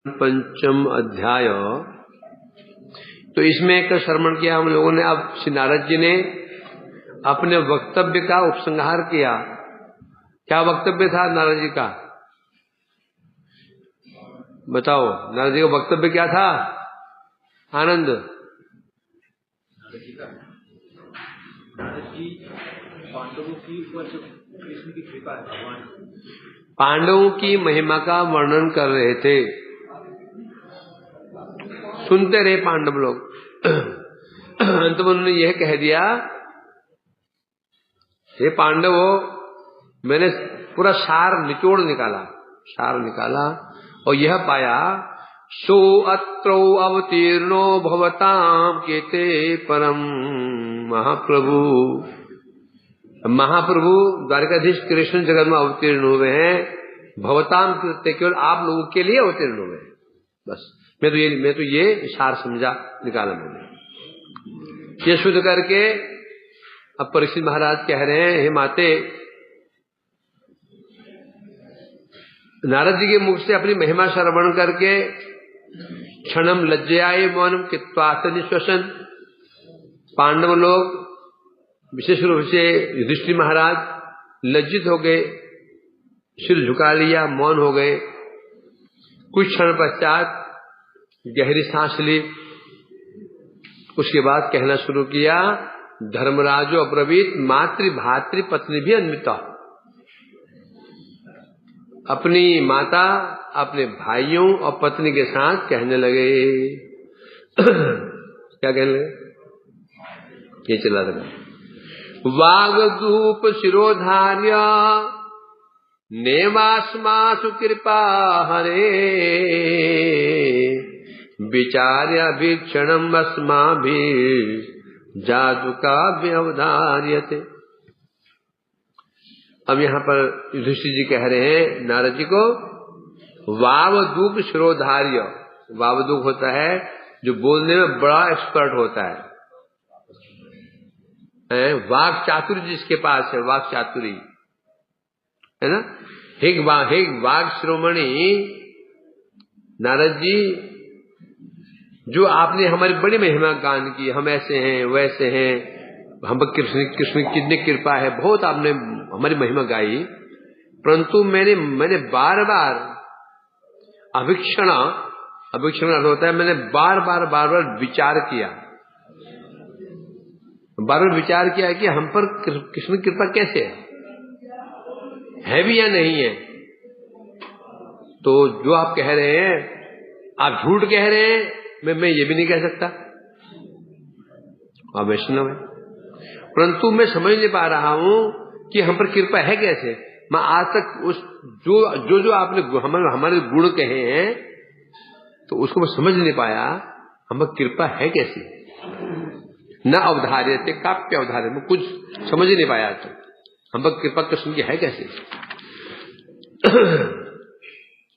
पंचम अध्याय। तो इसमें एक श्रवण किया हम लोगों ने। अब श्री नारद जी ने अपने वक्तव्य का उपसंहार किया। क्या वक्तव्य था नारद जी का? बताओ, नारद जी का वक्तव्य क्या था? आनंद। पांडवों की ऊपर जो कृष्ण की कृपा है, भगवान पांडवों की महिमा का वर्णन कर रहे थे। सुनते रहे पांडव लोग। अंत में उन्होंने यह कह दिया, हे पांडवों, मैंने पूरा सार निकाला और यह पाया, सो अत्रौ अवतीर्णो भवताम केते परम महाप्रभु द्वारकाधीश कृष्ण जगत में अवतीर्ण हुए हैं। भवताम कृत्य, केवल आप लोगों के लिए अवतीर्ण हुए हैं। बस मैं तो ये सार समझा, निकाला मैंने। ये शुद्ध करके अब परीक्षित महाराज कह रहे हैं, हे माते, नारद जी के मुख से अपनी महिमा श्रवण करके क्षणम लज्जयाय मौनम कित्वासनिश्वसन, पांडव लोग विशेष रूप से युधिष्ठिर महाराज लज्जित हो गए, सिर झुका लिया, मौन हो गए। कुछ क्षण पश्चात गहरी सांस ली। उसके बाद कहना शुरू किया, धर्मराजो अब्रवीत मातृ भातृ पत्नी भी अन्विता। अपनी माता अपने भाइयों और पत्नी के साथ कहने लगे। क्या कहने लगे? ये चला रहा, वागधूप शिरोधार्य नेवास्मासु कृपा हरे विचार्य वीक्षणम अस्माभिः जादु का व्यवधार्यते। अब यहाँ पर युधिष्ठिर जी कह रहे हैं नारद जी को, वावदूक शिरोधार्य। वावदूक होता है जो बोलने में बड़ा एक्सपर्ट होता है। वाक चातुर्य जिसके पास है, वाक चातुरी है ना। हे वाक शिरोमणि नारद जी, जो आपने हमारी बड़ी महिमा गान की, हम ऐसे हैं वैसे हैं, हम पर कृष्ण की कितनी कृपा है, बहुत आपने हमारी महिमा गाई। परंतु मैंने बार बार अभिक्षण अर्थ होता है, मैंने बार बार विचार किया, बार विचार किया कि हम पर कृष्ण की कृपा कैसे है भी या नहीं है। तो जो आप कह रहे हैं, आप झूठ कह रहे हैं, मैं ये भी नहीं कह सकता, आप वैष्णव है। परंतु मैं समझ नहीं पा रहा हूं कि हम पर कृपा है कैसे। मैं आज तक उस जो आपने हमारे गुण कहे हैं, तो उसको मैं समझ नहीं पाया, हम पर कृपा है कैसे। न अवधार्य थे काप्य अवधार्य, मैं कुछ समझ ही नहीं पाया। तो हम पर कृपा कृष्ण की है कैसे।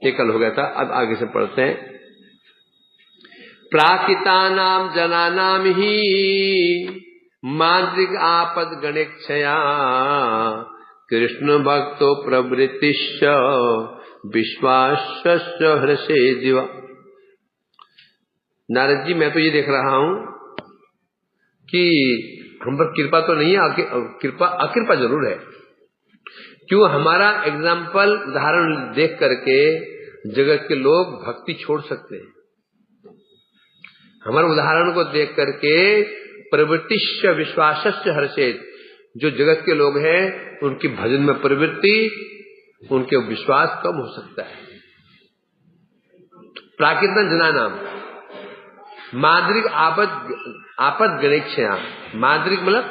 ये कल हो गया था। अब आगे से पढ़ते हैं। प्राकृतानाम जनानाम ही माद्रिक आपद गणेक्षया कृष्ण भक्तो प्रवृत्तिश्च विश्वासश्च हर्षे दिवा। नारद जी, मैं तो ये देख रहा हूं कि हम पर कृपा तो नहीं है, अकृपा जरूर है। क्यों? हमारा एग्जाम्पल, उदाहरण देख करके जगत के लोग भक्ति छोड़ सकते हैं। हमारे उदाहरण को देख करके प्रवृत्तिश्च विश्वासश्च हर्षेत, जो जगत के लोग हैं उनकी भजन में प्रवृत्ति, उनके विश्वास कम हो सकता है। प्राकृत जनानाम माद्रिक आपद गणेक्षया। माद्रिक मतलब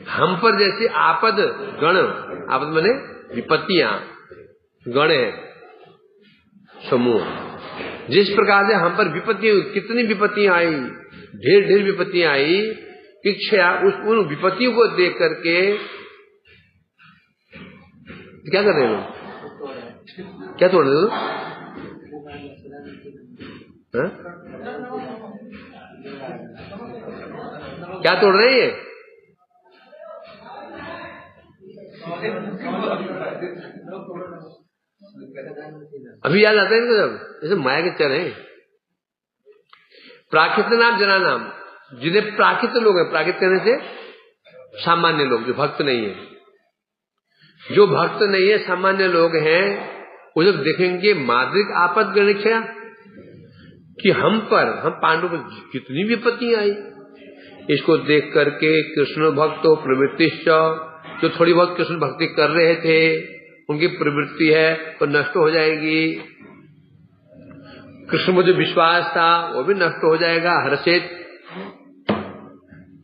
हम पर जैसे आपद गण, आपद माने विपत्तियां, गण है समूह। जिस प्रकार से हम पर विपत्तियां, कितनी विपत्तियां आई, ढेर विपत्तियां आई, इच्छा उन विपत्तियों को देख करके क्या कर रहे हो? क्या तोड़ रहे हो? क्या तोड़ रहे हैं? अभी याद आता है इनको, जब जैसे माया के चर हैं। प्राकृत नाम जना नाम, जिन्हें प्राकृत लोग हैं, प्राकृत कहने से सामान्य लोग जो भक्त नहीं है, जो भक्त नहीं है सामान्य लोग हैं, वो जब देखेंगे माद्रिक आपद गणिक्षा कि हम पांडव पर कितनी विपत्तियां आई, इसको देख करके कृष्ण भक्तो प्रवृत्ति, जो थोड़ी बहुत कृष्ण भक्ति कर रहे थे उनकी प्रवृत्ति है वो नष्ट हो जाएगी, कृष्ण में जो विश्वास था वो भी नष्ट हो जाएगा, हर्षित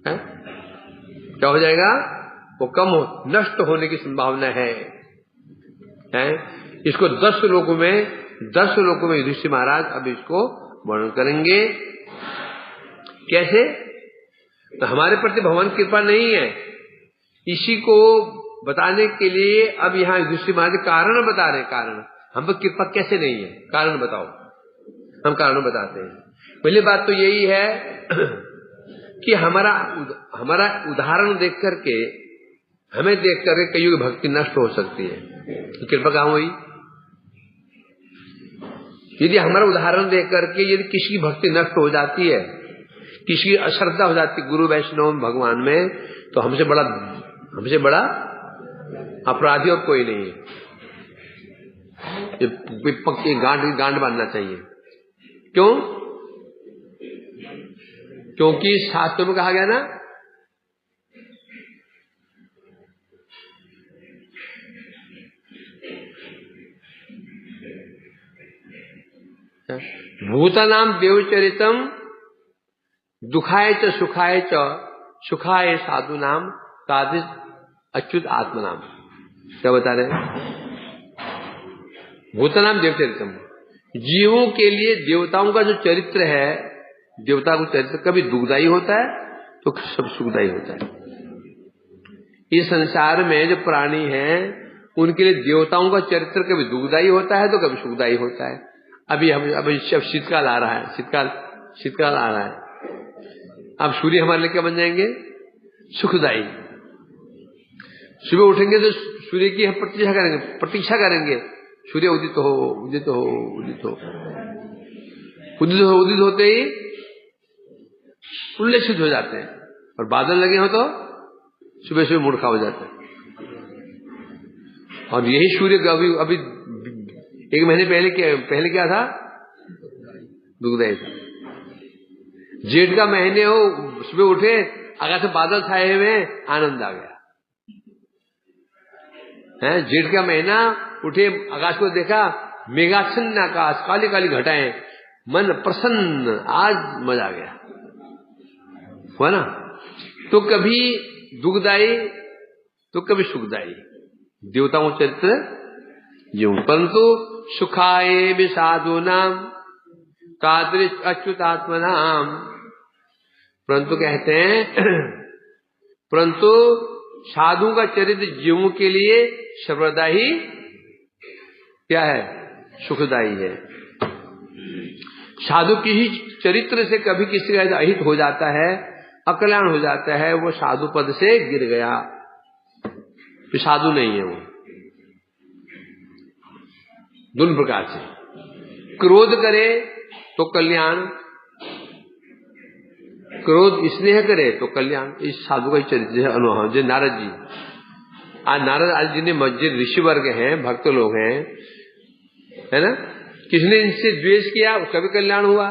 है? क्या हो जाएगा, वो नष्ट होने की संभावना है? इसको 10 लोगों में युधिष्ठिर महाराज अब इसको वर्णन करेंगे। कैसे? तो हमारे प्रति भगवान की कृपा नहीं है, इसी को बताने के लिए अब यहाँ युधिष्ठिर महाराज कारण बता रहे हैं। कारण हम पर कृपा कैसे नहीं है, कारण बताओ। हम कारण बताते हैं। पहली बात तो यही है कि हमारा उदाहरण देख करके, हमें देख करके कईयों की भक्ति नष्ट हो सकती है। तो कृपा कहाँ हुई? यदि हमारा उदाहरण देख करके यदि किसी की भक्ति नष्ट हो जाती है, किसी की अश्रद्धा हो जाती है गुरु वैष्णव भगवान में, तो हमसे बड़ा अपराधी और कोई नहीं है। ये पक्की गांड बांधना चाहिए। क्यों? क्योंकि शास्त्रों में कहा गया ना, भूतानाम देवचरितम दुखाय च सुखाय च सुखाय साधु नाम तादिश अच्युत आत्मनाम। क्या बता रहे हैं? भूतानाम देवचरितम, जीवों के लिए देवताओं का जो चरित्र है, देवता का चरित्र कभी दुखदायी होता है तो सब सुखदायी होता है। इस संसार में जो प्राणी हैं उनके लिए देवताओं का चरित्र कभी दुखदायी होता है तो कभी सुखदायी होता है। अभी शीतकाल आ रहा है, शीतकाल आ रहा है। अब सूर्य हमारे लिए क्या बन जाएंगे? सुखदायी। सुबह उठेंगे तो सूर्य की हम प्रतीक्षा करेंगे, सूर्य उदित होते ही उल्लेखित हो जाते हैं, और बादल लगे हो तो सुबह सुबह मूर्खा हो जाता है। और यही सूर्य अभी 1 महीने पहले क्या था? दुखदायी था। जेठ का महीने हो, सुबह उठे आकाश से बादल छाए हुए, आनंद आ गया है। जेठ का महीना, उठे आकाश को देखा, मेघाच्छन्न आकाश, काली काली घटाएं, मन प्रसन्न, आज मजा आ गया, हुआ ना? तो कभी दुखदायी तो कभी सुखदायी, देवताओं चरित्र यूं। परंतु सुखाए भी साधु नाम तादृश अच्युतात्म नाम, परंतु कहते हैं परंतु साधु का चरित्र जीवों के लिए सर्वदा ही क्या है? सुखदायी है। साधु की ही चरित्र से कभी किसी का अहित हो जाता है, अकल्याण हो जाता है, वो साधु पद से गिर गया, तो साधु नहीं है वो। दोनों प्रकार से, क्रोध करे तो कल्याण, क्रोध स्नेह करे तो कल्याण। इस साधु का चरित्र है। अनुभव जो नारद जी, आज नारद आज जिन्हें मस्जिद ऋषि वर्ग हैं, भक्त लोग हैं, है ना, किसने इनसे द्वेष किया उसका भी कल्याण हुआ,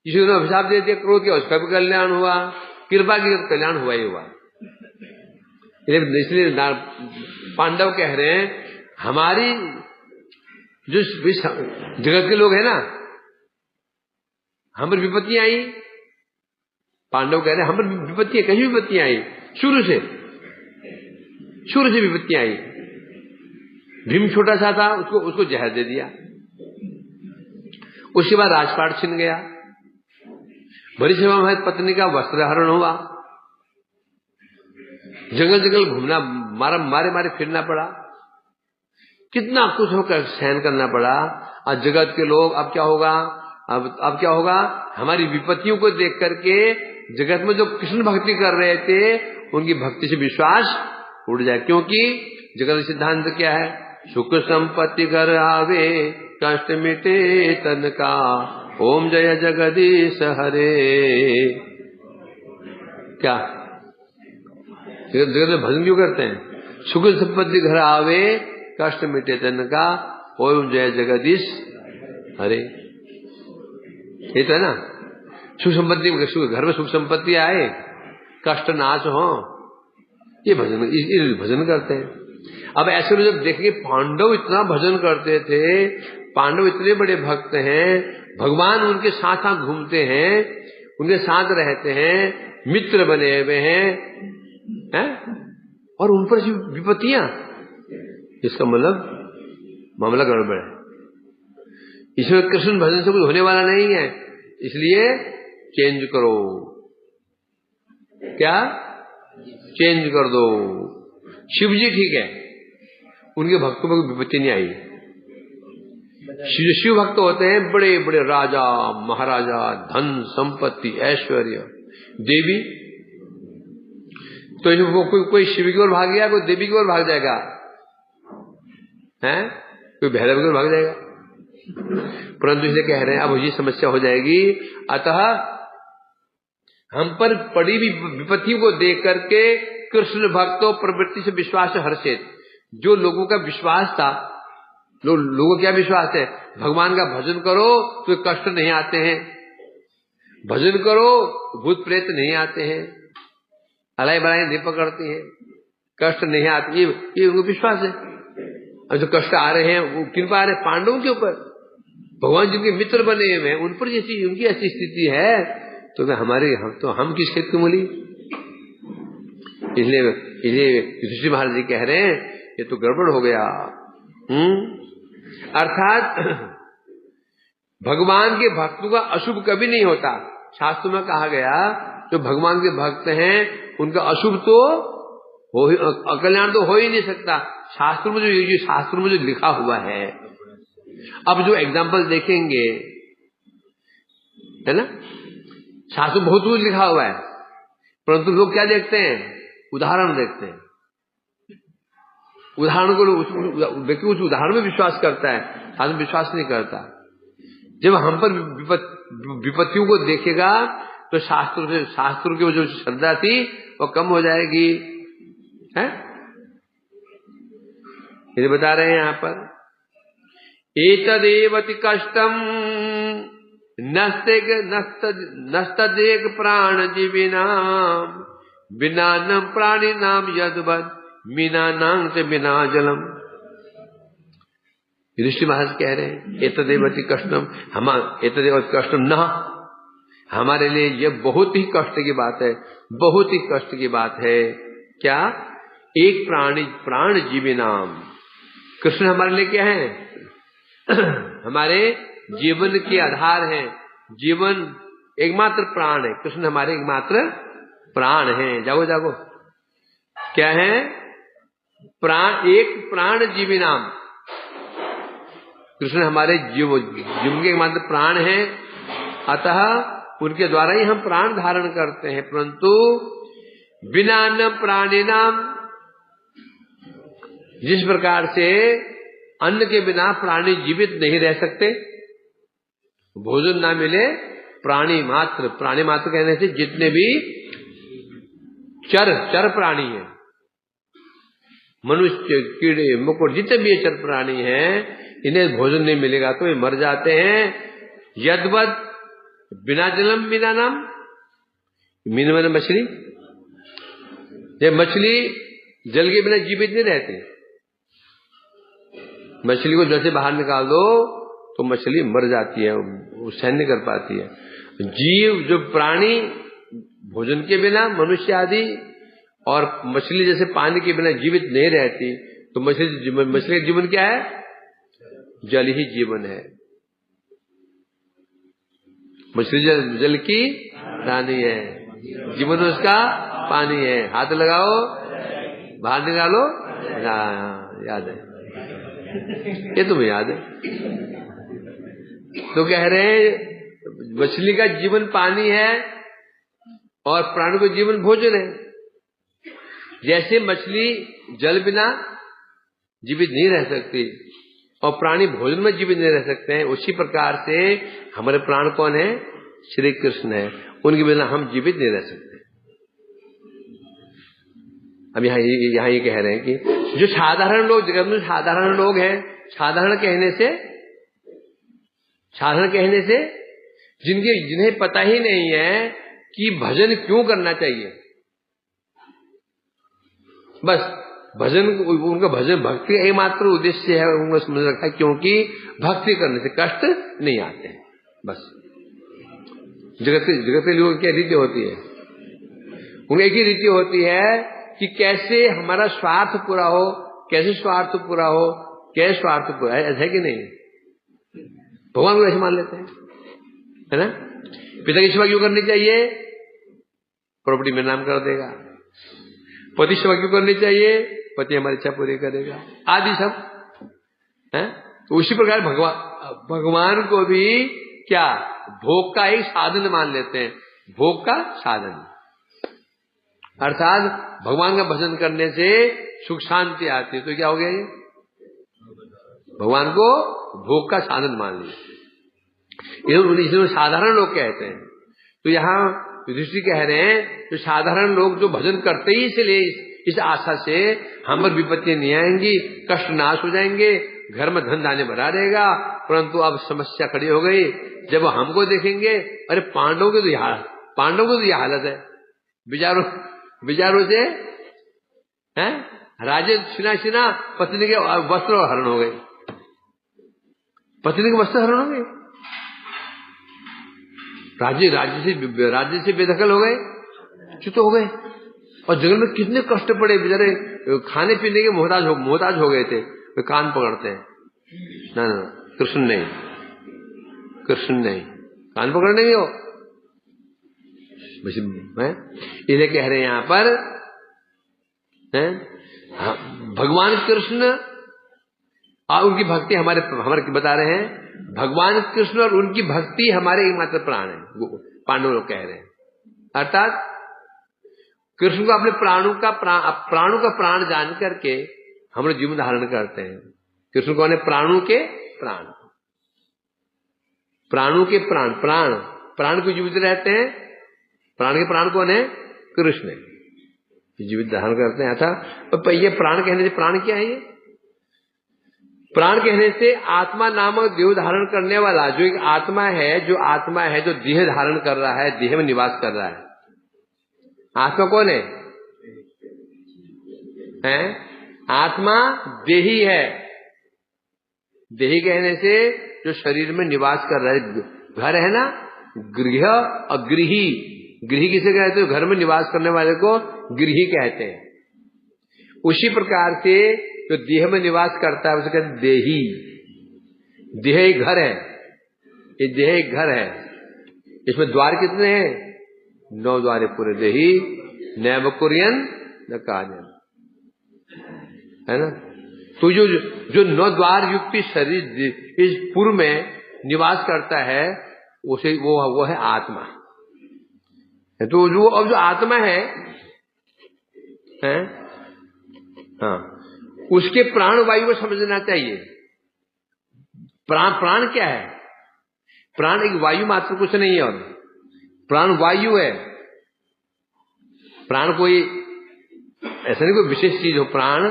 किसी ने अभिशाप दे दिया, क्रोध किया उसका भी कल्याण हुआ, कृपा की तो कल्याण हुआ ही हुआ। इसलिए पांडव कह रहे हैं हमारी जो जगत के लोग हैं ना, हम पर विपत्तियां आई, पांडव कह रहे हैं हम पर विपत्तियां, कहीं विपत्तियां आई, शुरू से विपत्तियां आई। भीम छोटा सा था, उसको जहर दे दिया, उसके बाद राजपाट छिन गया, बड़ी सेवा में पत्नी का वस्त्र हरण हुआ, जंगल जंगल घूमना, मारे फिरना पड़ा, कितना कुछ होकर सहन करना पड़ा। और जगत के लोग अब क्या होगा, अब क्या होगा, हमारी विपत्तियों को देख करके जगत में जो कृष्ण भक्ति कर रहे थे उनकी भक्ति से विश्वास उड़ जाए। क्योंकि जगत का सिद्धांत क्या है? सुख संपत्ति घर आवे, कष्ट मिटे तन का, ओम जय जगदीश हरे। क्या जगत में भजन क्यों करते हैं? सुख संपत्ति घर आवे, कष्ट मिटे तन का, ओम जय जगदीश हरे। ये तो है ना, सुख संपत्ति, घर में सुख संपत्ति आए, कष्ट नाश हो, ये भजन करते हैं। अब ऐसे लोग जब देखेंगे पांडव इतना भजन करते थे, पांडव इतने बड़े भक्त हैं, भगवान उनके साथ साथ घूमते हैं, उनके साथ रहते हैं, मित्र बने हुए हैं, और उन पर विपत्तियां, इसका मतलब मामला गड़बड़ है। इसमें कृष्ण भजन से कुछ होने वाला नहीं है, इसलिए चेंज करो। क्या चेंज कर दो। शिव जी ठीक है, उनके भक्तों में कोई विपत्ति नहीं आई। शिव भक्त होते हैं बड़े बड़े राजा महाराजा, धन संपत्ति ऐश्वर्य। देवी तो कोई शिव की ओर भाग गया, कोई देवी की ओर भाग जाएगा, हैं? कोई भैरव की ओर भाग जाएगा। परंतु इसे कह रहे हैं अब ये समस्या हो जाएगी। अतः हम पर पड़ी विपत्तियों को देख करके कृष्ण भक्तों प्रवृत्ति से विश्वास हर्षित। जो लोगों का विश्वास था, लोगों क्या विश्वास है, भगवान का भजन करो तो कष्ट नहीं आते हैं, भजन करो भूत प्रेत नहीं आते हैं, अलाई बलाई नहीं पकड़ती हैं, कष्ट नहीं आते, ये उनको विश्वास है। अब जो कष्ट आ रहे हैं वो किन पर आ रहे हैं? पांडवों के ऊपर। भगवान जिनके मित्र बने हुए हैं उन पर जैसी उनकी ऐसी स्थिति है, तो हम किस खेत की मूली? इसलिए युधिष्ठिर महाराज जी कह रहे हैं ये तो गड़बड़ हो गया। अर्थात भगवान के भक्तों का अशुभ कभी नहीं होता। शास्त्र में कहा गया जो भगवान के भक्त हैं उनका अशुभ तो अकल्याण तो हो ही नहीं सकता। शास्त्र में जो लिखा हुआ है, अब जो एग्जाम्पल देखेंगे, है ना, शास्त्र में बहुत कुछ लिखा हुआ है, परंतु लोग क्या देखते हैं? उदाहरण देखते हैं। उदाहरण को व्यक्ति उस उदाहरण में विश्वास करता है, शास्त्र में विश्वास नहीं करता। जब हम पर विपत्तियों को देखेगा तो शास्त्रों की जो श्रद्धा थी वो कम हो जाएगी, है? ये बता रहे हैं यहां पर, एतदेवति कष्टम नस्तदेक प्राण जीविनाम बिनानम प्राणी नाम यदवद मीनानां से बिना जलम। युधिष्ठिर महाराज कह रहे हैं एतदेवति कष्टम, एतदेवति कष्टम न, हमारे लिए यह बहुत ही कष्ट की बात है, बहुत ही कष्ट की बात है। क्या? एक प्राण जीवी नाम। कृष्ण हमारे लिए क्या है? हमारे जीवन के आधार है, जीवन एकमात्र प्राण है। कृष्ण हमारे एकमात्र प्राण है। जागो जागो, क्या है? प्राण, एक प्राण जीवी नाम। कृष्ण हमारे जीवन के एकमात्र प्राण है, अतः उनके द्वारा ही हम प्राण धारण करते हैं। परंतु बिना न प्राणी नाम, जिस प्रकार से अन्न के बिना प्राणी जीवित नहीं रह सकते, भोजन ना मिले प्राणी मात्र कहने से जितने भी चर प्राणी हैं, मनुष्य कीड़े मकोड़ जितने भी चर प्राणी हैं, इन्हें भोजन नहीं मिलेगा तो ये मर जाते हैं। यद्वद बिना जलम बिना नाम, मीन मैंने मछली, ये मछली जल के बिना जीवित नहीं रहती। मछली को जल से बाहर निकाल दो तो मछली मर जाती है, वो सहन नहीं कर पाती है। जीव जो प्राणी भोजन के बिना, मनुष्य आदि, और मछली जैसे पानी के बिना जीवित नहीं रहती, तो मछली का जीवन क्या है? जल ही जीवन है। मछली जल की रानी है, जीवन उसका पानी है। हाथ लगाओ बाहर निकालो, याद है, ये तुम्हें याद है। तो कह रहे हैं मछली का जीवन पानी है और प्राणी का जीवन भोजन है। जैसे मछली जल बिना जीवित नहीं रह सकती और प्राणी भोजन में जीवित नहीं रह सकते हैं, उसी प्रकार से हमारे प्राण कौन है? श्री कृष्ण है। उनके बिना हम जीवित नहीं रह सकते। अब यहाँ ये कह रहे हैं कि जो साधारण लोग जगत में साधारण लोग हैं, साधारण कहने से जिन्हें पता ही नहीं है कि भजन क्यों करना चाहिए, बस भजन, उनका भजन भक्ति का एकमात्र उद्देश्य है, उनको समझ रखा है क्योंकि भक्ति करने से कष्ट नहीं आते हैं। बस जगत के लोगों की क्या रीति होती है? उनकी एक ही रीति होती है कि कैसे हमारा स्वार्थ पूरा हो, कैसे स्वार्थ पूरा हो, कैसे स्वार्थ पूरा है, ऐसा है कि नहीं? भगवान को ऐसे मान लेते हैं, है ना? पिता की सेवा क्यों करनी चाहिए? प्रॉपर्टी में नाम कर देगा। पति सेवा क्यों करनी चाहिए? पति हमारी इच्छा पूरी करेगा, आदि सब है। तो उसी प्रकार भगवान को भी क्या भोग का एक साधन मान लेते हैं, भोग का साधन, अर्थात भगवान का भजन करने से सुख शांति आती है। तो क्या हो गया ये? भगवान को भोग का साधन मान लिया। इसे साधारण लोग कहते हैं। तो यहाँ युधिष्ठिर कह रहे हैं तो साधारण लोग जो भजन करते ही इसलिए इस आशा से हम पर विपत्ति नहीं आएंगी, कष्ट नाश हो जाएंगे, घर में धन धान्य भरा रहेगा। परंतु अब समस्या खड़ी हो गई, जब हमको देखेंगे, अरे पांडवों की तो यह हालत है, बिचारों से हैं राजे सीना पत्नी के वस्त्र हरण हो गए, पत्नी के वस्त्र हरण हो गए, राज्य से बेदखल हो गए, च्युत हो गए। और जंगल में कितने कष्ट पड़े, बेचारे खाने पीने के मोहताज हो गए थे। वे कान पकड़ते हैं, ना कृष्ण नहीं, कान पकड़ने भी हो। इसे कह रहे हैं यहां पर भगवान कृष्ण और उनकी भक्ति हमारे बता रहे हैं, भगवान कृष्ण और उनकी भक्ति हमारे एकमात्र प्राण है, पांडव लोग कह रहे हैं। अर्थात कृष्ण को अपने प्राणों का प्राण जान करके हम लोग जीवन धारण करते हैं। कृष्ण कौन है? प्राणों के प्राण को जीवित रहते हैं। प्राण के प्राण कौन है? कृष्ण जीवित धारण करते हैं। अच्छा, ये प्राण कहने से प्राण क्या है? ये प्राण कहने से आत्मा नामक देह धारण करने वाला जो एक आत्मा है, जो देह धारण कर रहा है, देह में निवास कर रहा है। आत्मा कौन है? आत्मा देही है। देही कहने से जो शरीर में निवास कर रहा है, घर है ना, गृह और गृही। गृही किसे कहते हैं? घर में निवास करने वाले को गृही कहते हैं। उसी प्रकार से जो देह में निवास करता है उसे कहते हैं देही। देह एक घर है, ये देह एक घर है। इसमें द्वार कितने हैं? 9 द्वार पूरे। देही नैव कुर्यन न कार्यन, है ना। तो जो 9 द्वार युक्त शरीर इस पूर्व में निवास करता है, उसे वो है आत्मा। तो जो आत्मा है हाँ, उसके प्राण वायु को समझना चाहिए। प्राण क्या है? प्राण एक वायु मात्र कुछ नहीं है, और प्राण वायु है। प्राण कोई ऐसा नहीं कोई विशेष चीज हो। प्राण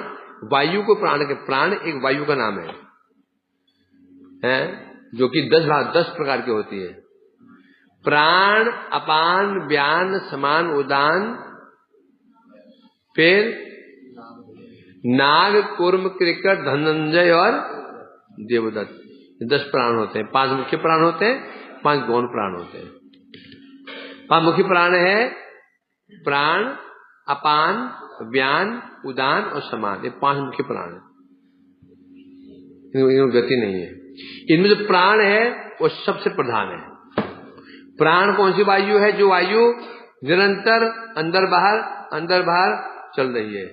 वायु को प्राण एक वायु का नाम है जो कि 10 प्रकार की होती है। प्राण, अपान, व्यान, समान, उदान, फिर नाग, कूर्म, क्रिकट, धनंजय और देवदत्त। 10 प्राण होते हैं। 5 मुख्य प्राण होते हैं, 5 गौण प्राण होते हैं। 5 मुख्य प्राण है प्राण, अपान, व्यान, उदान और समान। ये 5 मुख्य प्राण है, इनमें गति नहीं है। इनमें जो प्राण है वो सबसे प्रधान है। प्राण कौन सी वायु है? जो वायु निरंतर अंदर बाहर चल रही है,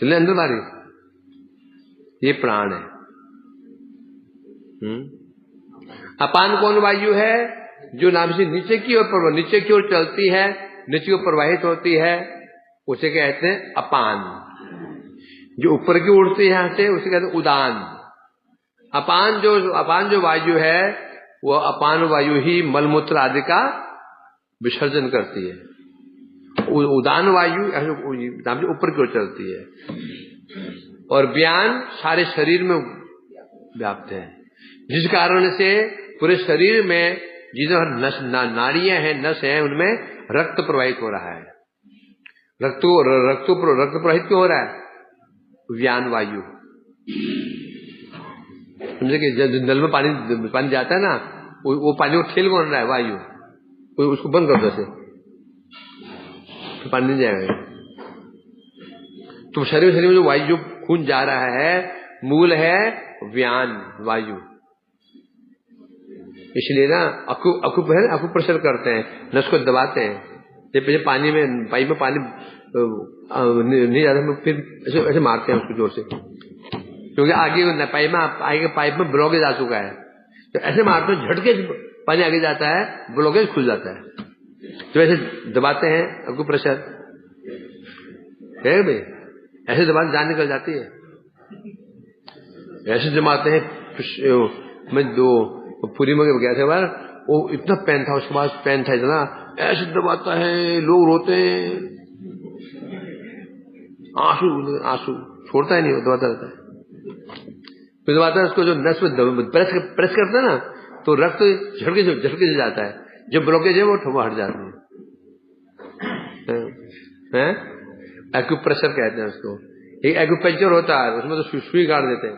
चले अंदर बाहर, ये प्राण है। अपान कौन वायु है? जो नाभि से नीचे की ओर चलती है, नीचे की ओर प्रवाहित होती है, उसे कहते हैं अपान। जो ऊपर की उड़ती है यहां से उसे कहते हैं उदान। अपान जो वायु है वो अपान वायु ही मलमूत्र आदि का विसर्जन करती है। उदान वायु ऊपर की ओर चलती है और व्यान सारे शरीर में व्याप्त है, जिस कारण से पूरे शरीर में जिधर नाड़ियां हैं, नस हैं, उनमें रक्त प्रवाहित हो रहा है। रक्त प्रवाहित क्यों हो रहा है? व्यान वायु। समझे कि जब नल में पानी जाता है ना, वो पानी को ठेल कौन रहा है? वायु। उसको बंद कर दो ऐसे, तो पानी नहीं जाएगा। तो शरीर में जो वायु, जो खून जा रहा है, मूल है व्यान वायु। इसलिए ना अकुप्रेशर करते हैं, नस को दबाते हैं। जब पानी में पाइप में पानी नहीं जाता फिर ऐसे मारते हैं उसको जोर से, क्योंकि आगे पाइप में ब्लॉकेज आ चुका है। तो ऐसे मारते हैं, झटके से पानी आगे जाता है, ब्लॉकेज खुल जाता है। तो ऐसे दबाते हैं अकुप्रेशर, है भाई, ऐसे दबाते जान निकल जाती है। ऐसे जमाते हैं। मैं पूरी में गया था बार, वो इतना पेन था, उसके बाद पेन था इतना, ऐसे दबाता है, लोग रोते हैं, आंसू छोड़ता ही नहीं, दबाता रहता है। फिर दबाता है उसको, जो नस में प्रेस करता है ना, तो रक्त झटके से जाता है, जो ब्लॉकेज है वो हट जाती है। एक्यूप्रेशर कहते हैं उसको। एक एक्यूपंक्चर होता है, उसमें तो सुई गाड़ देते हैं।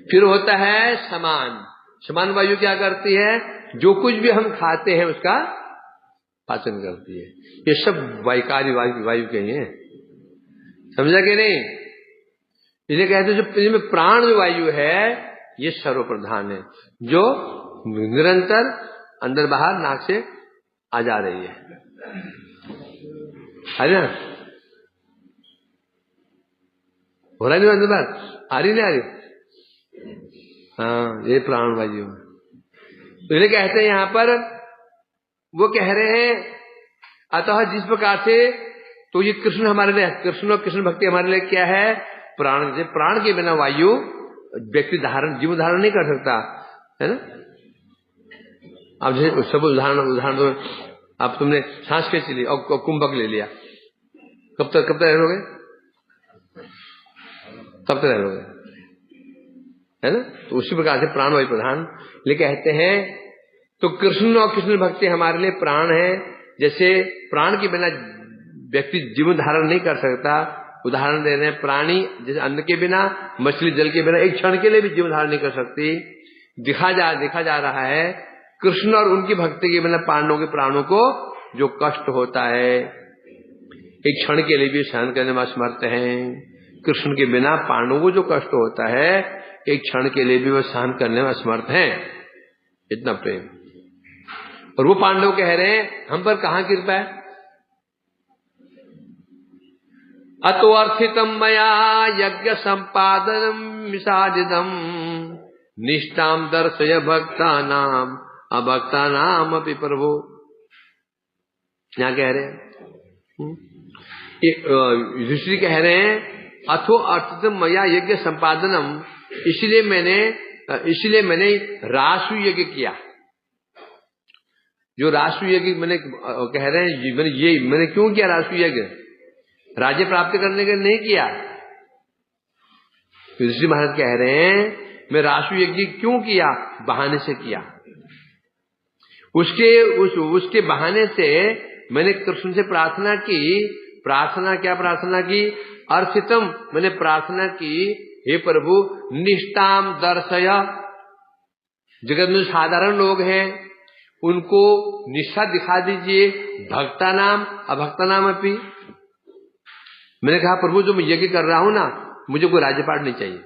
फिर होता है समान वायु। क्या करती है? जो कुछ भी हम खाते हैं उसका पाचन करती है। ये सब वायुकारी वायु के ही है, समझा कि नहीं? इसे कहते हैं जो में प्राण जो वायु है ये सर्वप्रधान है, जो निरंतर अंदर बाहर नाक से आ जा रही है ना? हो रहा नहीं अंदर बाहर, आ रही नहीं आ रही? हाँ, ये प्राण वायु है। तो इन्हें कहते हैं यहां पर, वो कह रहे हैं अतः जिस प्रकार से, तो ये कृष्ण हमारे लिए, कृष्ण और कृष्ण भक्ति हमारे लिए क्या है? प्राण। प्राण के बिना वायु व्यक्ति जीवन धारण नहीं कर सकता, है ना? अब जैसे सब उदाहरण दो, अब तुमने सांस खींच ली और कुंभक ले लिया, कब तक रहोगे? कब तक रहोगे, है ना? तो उसी प्रकार से प्राण वायु प्रधान ले कहते हैं। तो कृष्ण और कृष्ण भक्ति हमारे लिए प्राण है। जैसे प्राण के बिना व्यक्ति जीवन धारण नहीं कर सकता, उदाहरण दे रहे हैं, प्राणी जैसे अन्न के बिना, मछली जल के बिना एक क्षण के लिए भी जीवन धारण नहीं कर सकती। देखा जा रहा है कृष्ण और उनकी भक्ति के बिना पांडवों के प्राणों को जो कष्ट होता है, एक क्षण के लिए भी सहन करने में असमर्थ हैं। कृष्ण के बिना पांडवों को जो कष्ट होता है, एक क्षण के लिए भी वह सहन करने में असमर्थ हैं। इतना प्रेम। और वो पांडव कह रहे हैं हम पर कहां कृपा है? अतो अर्थितम मया यज्ञ संपादनम विषादिदम निष्ठाम दर्शय भक्तानाम अभक्तानाम अपि प्रभो। यहां कह रहे हैं, युधिष्ठिर कह रहे हैं अथो अर्थितम मया यज्ञ संपादनम, इसलिए मैंने रासु यज्ञ किया। जो रासु यज्ञ मैंने कह रहे हैं, मैंने क्यों किया रासु यज्ञ? राज्य प्राप्त करने के नहीं किया। युधिष्ठिर महाराज कह रहे हैं मैं रासु यज्ञ क्यों किया? बहाने से किया। उसके बहाने से मैंने कृष्ण से प्रार्थना की। क्या प्रार्थना की? अर्थितम, मैंने प्रार्थना की, हे प्रभु निष्ठाम दर्शय। जगत में साधारण लोग हैं उनको निष्ठा दिखा दीजिए, भक्ता नाम अभक्ता नाम अपि। मैंने कहा प्रभु जो मैं यज्ञ कर रहा हूं ना, मुझे कोई राज्यपाठ नहीं चाहिए।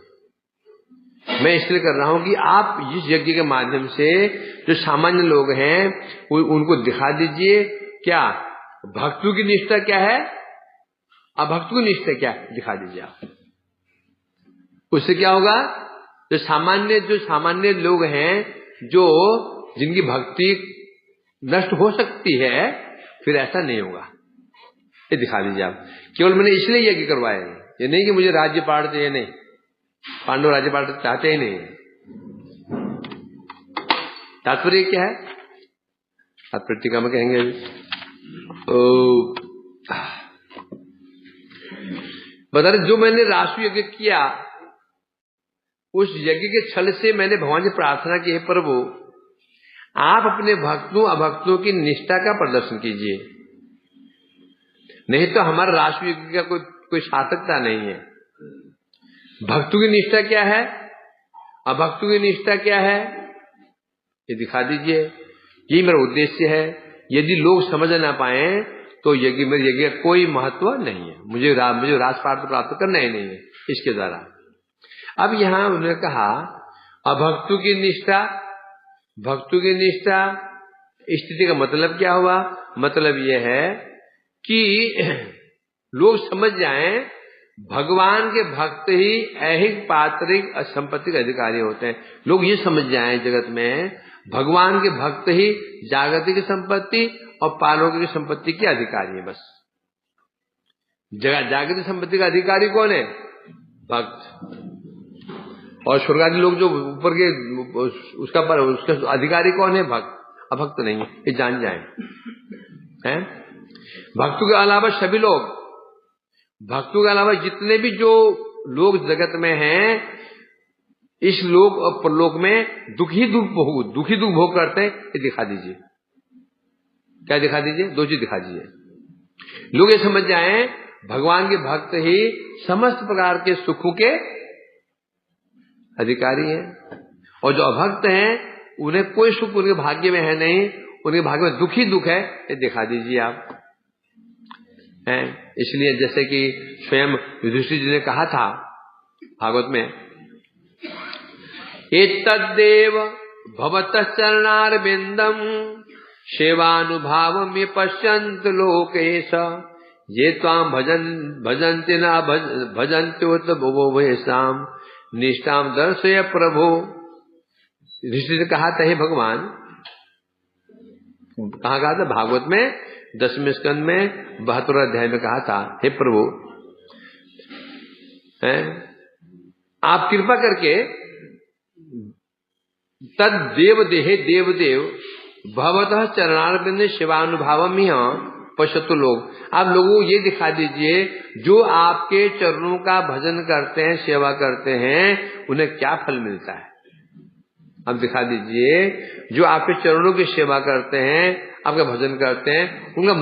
मैं इसलिए कर रहा हूं कि आप इस यज्ञ के माध्यम से जो सामान्य लोग हैं उनको दिखा दीजिए क्या भक्तों की निष्ठा क्या है, अभक्तों की निष्ठा क्या दिखा दीजिए आप। उससे क्या होगा? जो सामान्य लोग हैं, जो जिनकी भक्ति नष्ट हो सकती है, फिर ऐसा नहीं होगा। ये दिखा दीजिए आप। केवल मैंने इसलिए यज्ञ करवाया है, ये नहीं कि मुझे राज्य पाठ चाहिए, नहीं, पांडव राज्य पाठ चाहते ही नहीं। तात्पर्य क्या है, तात्पर्य टीका में कहेंगे। बता रहे जो मैंने राष्ट्र यज्ञ किया, उस यज्ञ के छल से मैंने भगवान से प्रार्थना की, है प्रभु आप अपने भक्तों अभक्तों की निष्ठा का प्रदर्शन कीजिए, नहीं तो हमारा राष्ट्र यज्ञ का कोई सार्थकता नहीं है। भक्तों की निष्ठा क्या है, अभक्तों की निष्ठा क्या है, ये दिखा दीजिए। यही मेरा उद्देश्य है। यदि लोग समझ ना पाए तो मेरे यज्ञ का कोई महत्व नहीं है। मुझे राजपाट प्राप्त करना ही नहीं है इसके द्वारा। अब यहां उन्होंने कहा अभक्तों की निष्ठा, भक्तों की निष्ठा, स्थिति का मतलब क्या हुआ, मतलब यह है कि लोग समझ जाएं भगवान के भक्त ही ऐहिक पात्रिक संपत्ति के अधिकारी होते हैं। लोग ये समझ जाएं जगत में भगवान के भक्त ही जागतिक संपत्ति और पारलौकिक संपत्ति के अधिकारी है। बस जागतिक संपत्ति का अधिकारी कौन है, भक्त, और स्वर्गादि लोग जो ऊपर के उसका अधिकारी कौन है, भक्त, अभक्त नहीं है, ये जान जाए। हैं भक्तों के अलावा सभी लोग, भक्तों के अलावा जितने भी जो लोग जगत में हैं, इस लोक और परलोक में दुखी दुख भोग करते हैं, ये दिखा दीजिए। क्या दिखा दीजिए, दो चीज दिखा दीजिए। लोग ये समझ जाएं भगवान के भक्त ही समस्त प्रकार के सुखों के अधिकारी हैं, और जो अभक्त हैं उन्हें कोई सुख उनके भाग्य में है नहीं, उनके भाग्य में दुखी दुख है, ये दिखा दीजिए आप। हैं इसलिए जैसे कि स्वयं युधिष्ठिर जी ने कहा था भागवत में, एतद्देव भवतः चरणारविंदम सेवानुभावं ये पश्यन्त लोकेश, ये त्वां भजन्ति न भजन्त्योत भुवोभयसाम निष्ठाम दर्शय प्रभो। युधिष्ठिर ने कहा था, हे भगवान, कहा था भागवत में 10वें स्कंद में 72वें अध्याय में कहा था, हे प्रभु आप कृपा करके तद देवदेव भवतः चरणारविंद शिवानुभावम पश्यतु लोग, आप लोगों को ये दिखा दीजिए जो आपके चरणों का भजन करते हैं, सेवा करते हैं, उन्हें क्या फल मिलता है। अब दिखा दीजिए जो आपके चरणों की सेवा करते हैं, आपका भजन करते हैं, उनका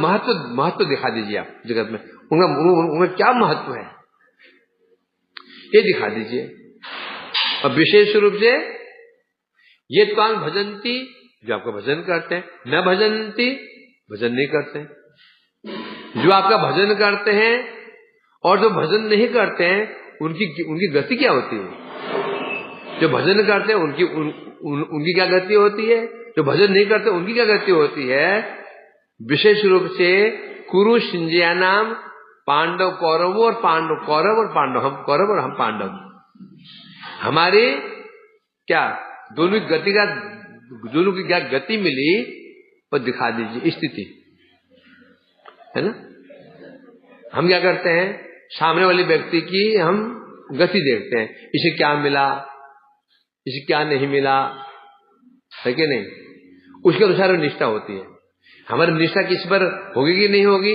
महत्व दिखा दीजिए आप जगत में, उनका क्या महत्व है ये दिखा दीजिए। और विशेष रूप से ये त्वां भजन्ति, जो आपका भजन करते हैं, न भजन्ति, भजन नहीं करते, जो आपका भजन करते हैं और जो भजन नहीं करते हैं उनकी गति क्या होती है। जो भजन करते हैं उनकी क्या गति होती है, जो भजन नहीं करते उनकी क्या गति होती है। विशेष रूप से कुरु सिंजया नाम पांडव कौरवों और कौरव और पांडव, हम कौरव और हम पांडव, हमारी क्या दोनों की क्या गति मिली वो दिखा दीजिए स्थिति, है ना। हम क्या करते हैं, सामने वाले व्यक्ति की हम गति देखते हैं, इसे क्या मिला, इसे क्या नहीं मिला, है कि नहीं, उसके अनुसार निष्ठा होती है। हमारी निष्ठा किस पर होगी कि नहीं होगी,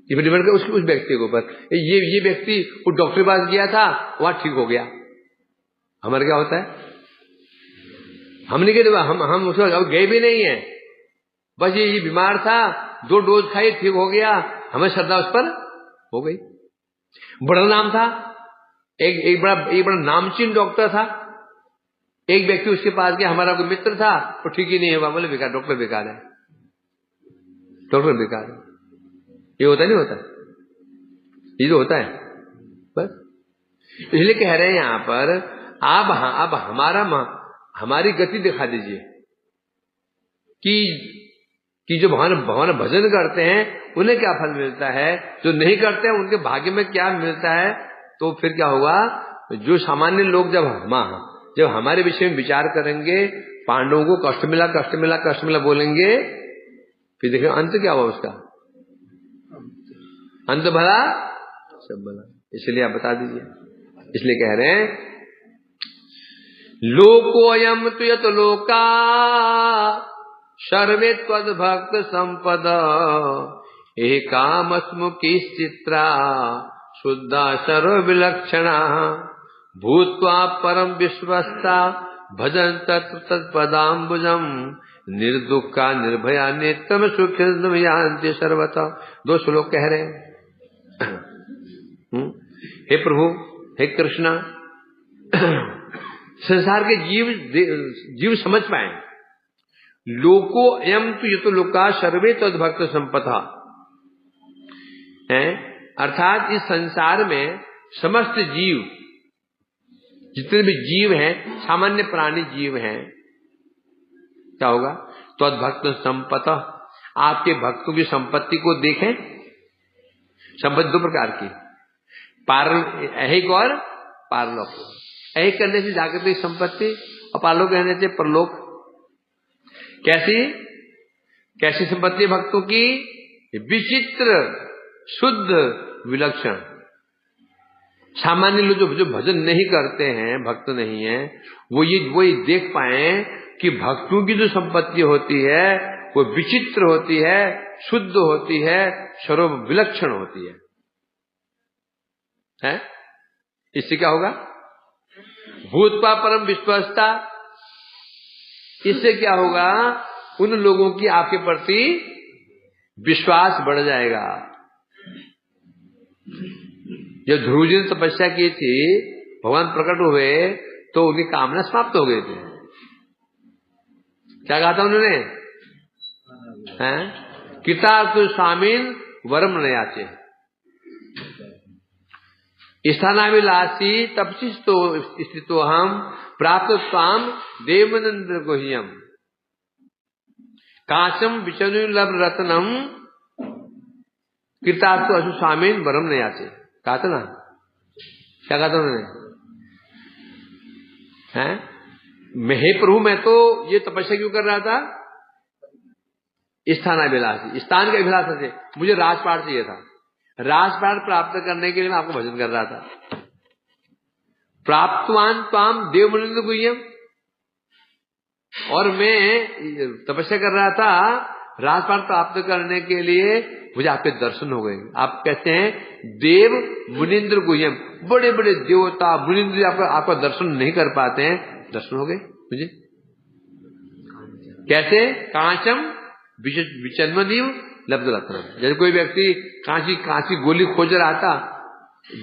ये डिपेंड कर उस व्यक्ति के ऊपर। ये व्यक्ति वो डॉक्टर के पास गया था, वहां ठीक हो गया, हमारा क्या होता है, हमने क्या हम उसको अब गए भी नहीं है, बस ये बीमार था, 2 डोज खाई, ठीक हो गया, हमें श्रद्धा उस पर हो गई। बड़ा नाम था, एक बड़ा नामचीन डॉक्टर था, एक व्यक्ति उसके पास गया, हमारा कोई मित्र था, तो ठीक ही नहीं हुआ, बोले बेकार, डॉक्टर बेकार है, डॉक्टर बेकार है। ये होता नहीं होता, ये जो होता है बस। इसलिए कह रहे हैं यहां पर आप हमारी गति दिखा दीजिए कि जो भगवान भजन करते हैं उन्हें क्या फल मिलता है, जो नहीं करते हैं उनके भाग्य में क्या मिलता है। तो फिर क्या होगा, जो सामान्य लोग जब हमारे विषय में विचार करेंगे, पांडवों को कष्ट मिला बोलेंगे, फिर देखिए अंत क्या हुआ उसका, अंत भला सब भला। इसलिए आप बता दीजिए। इसलिए कह रहे हैं लोकोयम तु यत लोका सर्वे त्वद्भक्त संपद एकामस्मुखी चित्रा शुद्धा सर्व विलक्षणा भूत्वा परम विश्वस्ता भजन तत्पदाम्बुजम निर्दुखा निर्भया नित्यम सुखम यान्ति सर्वथा। 2 श्लोक कह रहे हैं। हे प्रभु, हे कृष्णा, संसार के जीव समझ पाए। लोको एम तु यतो लोका सर्वे तद्भक्त संपदा है, अर्थात इस संसार में समस्त जीव, जितने भी जीव हैं, सामान्य प्राणी जीव हैं, क्या होगा? तद्भक्त संपदा, आपके भक्तों की संपत्ति को देखें। संपत्ति 2 प्रकार की, ऐहिक और पारलौक। ऐहिक करने से जागतिक संपत्ति और पारलौक कहने से परलोक। कैसी संपत्ति भक्तों की? विचित्र, शुद्ध, विलक्षण। सामान्य लोग जो भजन नहीं करते हैं, भक्त नहीं है, वो ये देख पाए कि भक्तों की जो संपत्ति होती है वो विचित्र होती है, शुद्ध होती है, सर्व विलक्षण होती है? इससे क्या होगा? भूतपा परम विश्वस्ता। इससे क्या होगा? उन लोगों की आपके प्रति विश्वास बढ़ जाएगा। जब ध्रुव जी ने तपस्या की थी, भगवान प्रकट हुए तो उनकी कामना समाप्त हो गई थी। क्या कहा था उन्होंने? कृतार्थु स्वामीन वरम नयाचे स्थानाभिलाषी तपसिस्तो स्थितो हम प्राप्त स्वाम देवनंद्र गुह्यम काशम विचनुलभ रत्नम कृतार्थु अशु स्वामीन वरम नयाचे। कहा था ना? क्या कहा था उन्होंने? हे प्रभु, मैं तो ये तपस्या क्यों कर रहा था? स्थानाभिलाषी, स्थान के अभिलाषा से मुझे राजपाट चाहिए था। राजपाट प्राप्त करने के लिए मैं आपको भजन कर रहा था। प्राप्तवान त्वाम देवमुनिन्द्र गुह्यम, और मैं तपस्या कर रहा था राजपाट प्राप्त करने के लिए, मुझे आपके दर्शन हो गए। आप कहते हैं देव मुनिन्द्र गुह्यम, बड़े बड़े देवता मुनिन्द्र आपका दर्शन नहीं कर पाते हैं, दर्शन हो गए मुझे। कैसे? कांचम विचन्मदीव लब्ध रत्न। जैसे कोई व्यक्ति कांची गोली खोज रहा था,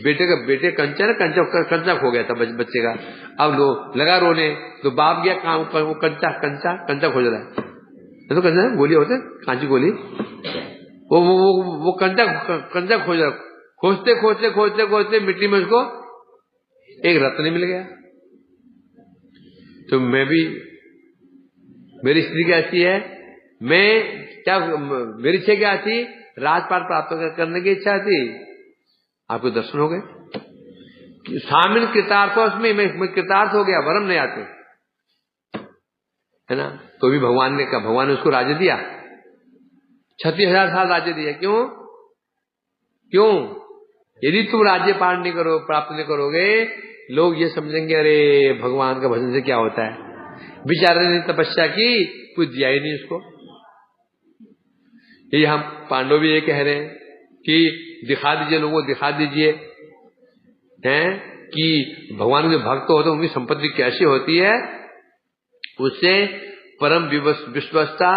बेटे कंचा खो गया था बच्चे का। अब लगा रोने, तो बाप गया वो कंचा खोज रहा है। तो कंचा गोली होते, कांची गोली, वो कंचा खोज रहा। खोजते मिट्टी में उसको एक रत्न मिल गया। तो मेरी स्त्री कैसी है? मेरी इच्छा क्या थी? राजपाट प्राप्त करने की इच्छा थी। आपको दर्शन हो गए। स्वामिन कृतार्थ, उसमें मैं कृतार्थ हो गया, वरम नहीं आते, है ना? तो भी भगवान ने कहा, भगवान ने उसको राज्य दिया, 36,000 साल राज्य दिया। क्यों? यदि तुम राज्य पाठ नहीं करो, प्राप्त नहीं करोगे, लोग ये समझेंगे अरे भगवान का भजन से क्या होता है, बेचारे ने तपस्या की, कुछ दिया ही नहीं उसको। ये हम पांडव भी ये कह रहे हैं कि दिखा दीजिए, लोगों को दिखा दीजिए हैं कि भगवान के भक्त होते उनकी संपत्ति कैसी होती है। उससे परम विश्वस्ता,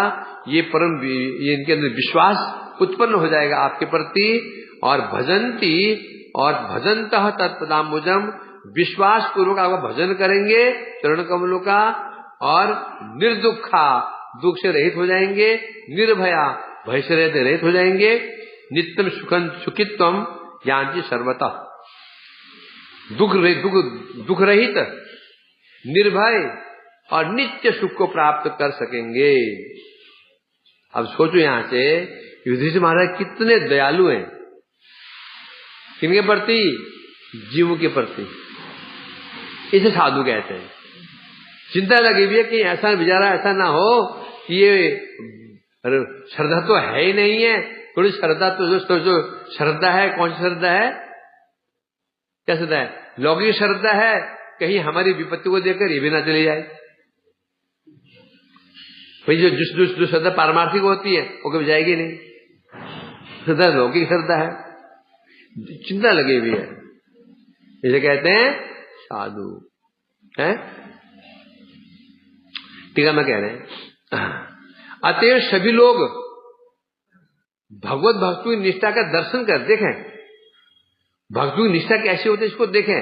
ये इनके अंदर विश्वास उत्पन्न हो जाएगा आपके प्रति। और भजनतः तत्पदाम्बुजम, विश्वास पूर्वक आपका भजन करेंगे चरण कमलों का, और निर्दुखा, दुख से रहित हो जाएंगे, निर्भया, भय से रहित हो जाएंगे, नित्यम सुखित्वम यान्ति सर्वतः, दुख रहित, निर्भय और नित्य सुख को प्राप्त कर सकेंगे। अब सोचो यहां से युधिष्ठिर महाराज कितने दयालु हैं। किनके प्रति? जीवों के प्रति। इसे साधु कहते हैं। चिंता लगी हुई है कि ऐसा बेचारा ऐसा ना हो कि ये श्रद्धा तो है ही नहीं है, थोड़ी श्रद्धा तो जो श्रद्धा है, कौन सी श्रद्धा है? क्या श्रद्धा है? लौकिक श्रद्धा है, कहीं हमारी विपत्ति को देखकर ये भी ना चली जाए। भाई जो श्रद्धा पारमार्थिक होती है वो कभी जाएगी नहीं। श्रद्धा लौकिक श्रद्धा है, चिंता लगी हुई है, इसे कहते हैं साधु है। टीका में कह रहे हैं, अतएव सभी लोग भगवत भक्तों की निष्ठा का दर्शन कर देखें, भक्तों की निष्ठा कैसी होती है इसको देखें,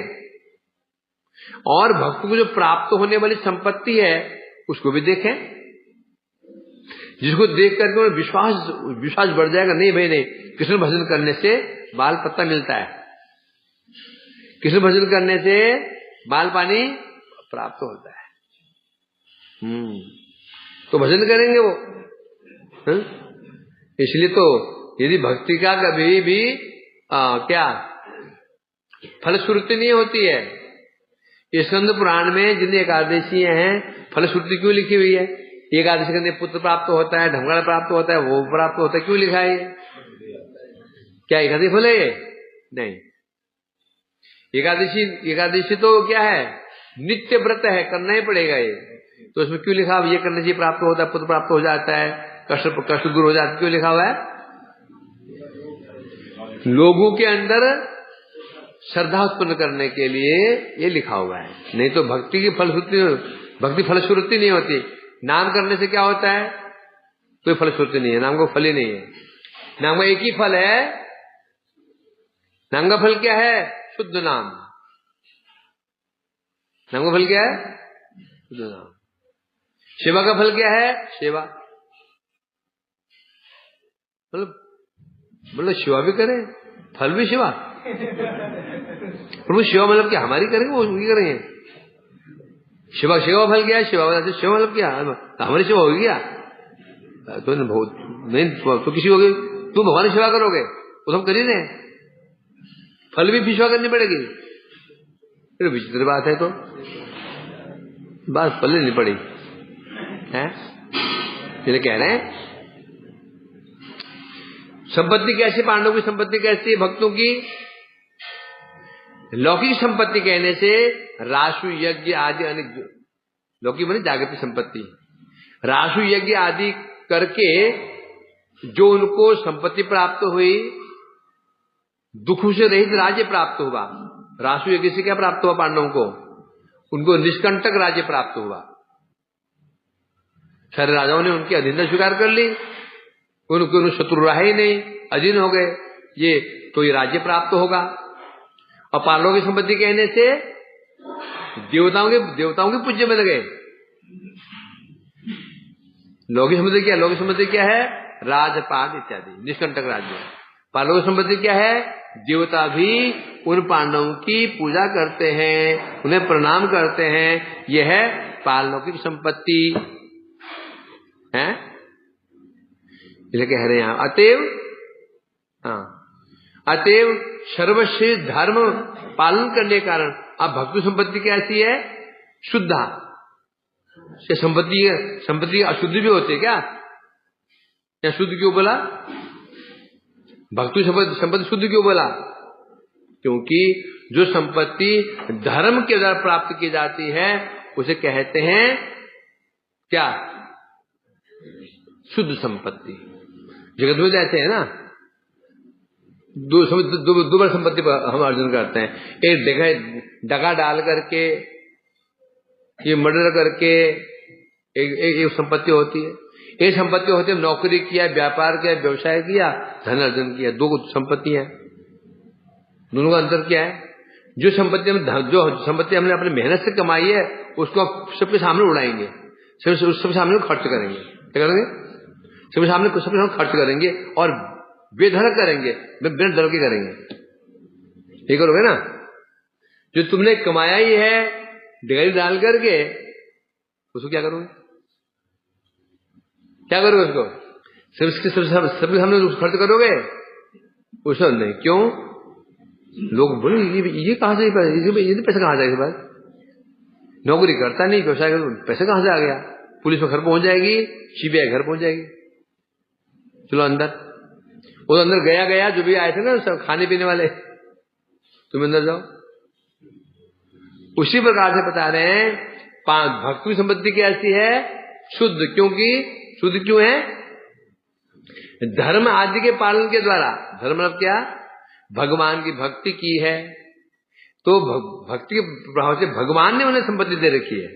और भक्तों को जो प्राप्त होने वाली संपत्ति है उसको भी देखें, जिसको देख करके उन्हें विश्वास बढ़ जाएगा। नहीं भाई नहीं, कृष्ण भजन करने से बाल पत्ता मिलता है, कृष्ण भजन करने से बाल पानी प्राप्त होता है। तो भजन करेंगे वो। इसलिए तो यदि भक्ति का कभी भी क्या फलश्रुति नहीं होती है, स्कंद पुराण में जिन एकादशी हैं फलश्रुति क्यों लिखी हुई है? एकादशी करने पुत्र प्राप्त होता है, ढंगाड़ा प्राप्त होता है, वो प्राप्त होता है, क्यों लिखा है? क्या एकादशी फल है ये? नहीं। एकादशी तो क्या है? नित्य व्रत है, करना ही पड़ेगा ये। तो उसमें क्यों लिखा ये करने से प्राप्त होता है, पुत्र प्राप्त हो जाता है, कष्ट दूर हो जाता है, क्यों लिखा हुआ है? लोगों के अंदर श्रद्धा उत्पन्न करने के लिए ये लिखा हुआ है। नहीं तो भक्ति फलश्रुति नहीं होती। नाम करने से क्या होता है? कोई फलश्रुति नहीं है, नाम को फल ही नहीं है। नाम का एक ही फल है। नाम का फल क्या है? शुद्ध नाम। नाम का फल क्या है? शुद्ध नाम। सेवा का फल क्या है? सेवा। मतलब सेवा भी करें, फल भी सेवा। प्रभु सेवा मतलब क्या हमारी करेंगे, वो उनकी करेंगे। सेवा फल क्या है? सेवा मतलब क्या? हमारी सेवा होगी क्या? तो नहीं तो किसी होगी, तुम भगवान की सेवा करोगे वो हम कर ही रहे, फल भी सेवा करनी पड़ेगी। फिर विचित्र बात है, तो बात पल्ले नहीं पड़ी है। ये कह रहे हैं संपत्ति कैसी, पांडवों की संपत्ति कैसी, भक्तों की? लौकिक संपत्ति कहने से राशु यज्ञ आदि अनेक, लौकिक माने जागतिक संपत्ति, राशु यज्ञ आदि करके जो उनको संपत्ति प्राप्त हुई, दुखों से रहित राज्य प्राप्त हुआ। राशु यज्ञ से क्या प्राप्त हुआ पांडवों को? उनको निष्कंटक राज्य प्राप्त हुआ। सारे राजाओं ने उनकी अधीनता स्वीकार कर ली, उनको शत्रु रहा ही नहीं, अधीन हो गए। ये तो ये राज्य प्राप्त होगा। और पांडवों की संपत्ति कहने से देवताओं के पूज्य बन गए। लौकिक संपत्ति क्या? लौकिक संपत्ति क्या है? राजपाद इत्यादि, निष्कंटक राज्य। पांडवों की संपत्ति क्या है? देवता भी उन पांडवों की पूजा करते हैं, उन्हें प्रणाम करते हैं। यह है पारलौकिक संपत्ति है। इसलिए कह रहे हैं यहां अतएव सर्वश्रेष्ठ धर्म पालन करने के कारण अब भक्ति संपत्ति कैसी है? शुद्धा। संपत्ति अशुद्ध भी होती है क्या? या शुद्ध क्यों बोला? भक्ति संपत्ति शुद्ध क्यों बोला? क्योंकि जो संपत्ति धर्म के द्वारा प्राप्त की जाती है उसे कहते हैं क्या? शुद्ध संपत्ति। जगत में ऐसे है ना, दो बार संपत्ति पर हम अर्जन करते हैं। एक डगा डाल करके, ये मर्डर करके एक संपत्ति होती है। एक संपत्ति होती है नौकरी किया, व्यापार किया, व्यवसाय किया, धन अर्जन किया। दो संपत्ति है, दोनों का अंतर क्या है? जो संपत्ति हमने अपनी मेहनत से कमाई है उसको सबके सामने उड़ाएंगे, सबके सामने खर्च करेंगे। क्या करेंगे? सबके सामने खर्च करेंगे और बेधड़क करेंगे, बिना डर के करेंगे। ये करोगे ना? जो तुमने कमाया ही है डिगाई डाल करके, उसको क्या करोगे? क्या करोगे उसको? सबके सामने खर्च करोगे? उसको नहीं। क्यों? लोग बोले ये कहां से ये पैसा कहां जाएगा? बात नौकरी करता नहीं, व्यवसाय पैसा कहां से आ गया? पुलिस में घर पहुंच जाएगी, सीबीआई घर पहुंच जाएगी, चलो अंदर। वो अंदर गया जो भी आए थे ना सब खाने पीने वाले, तुम अंदर जाओ। उसी प्रकार से बता रहे हैं भक्ति संपत्ति कैसी है, शुद्ध। क्योंकि शुद्ध क्यों है? धर्म आदि के पालन के द्वारा। धर्म मतलब क्या? भगवान की भक्ति की है तो भक्ति के प्रभाव से भगवान ने उन्हें संपत्ति दे रखी है।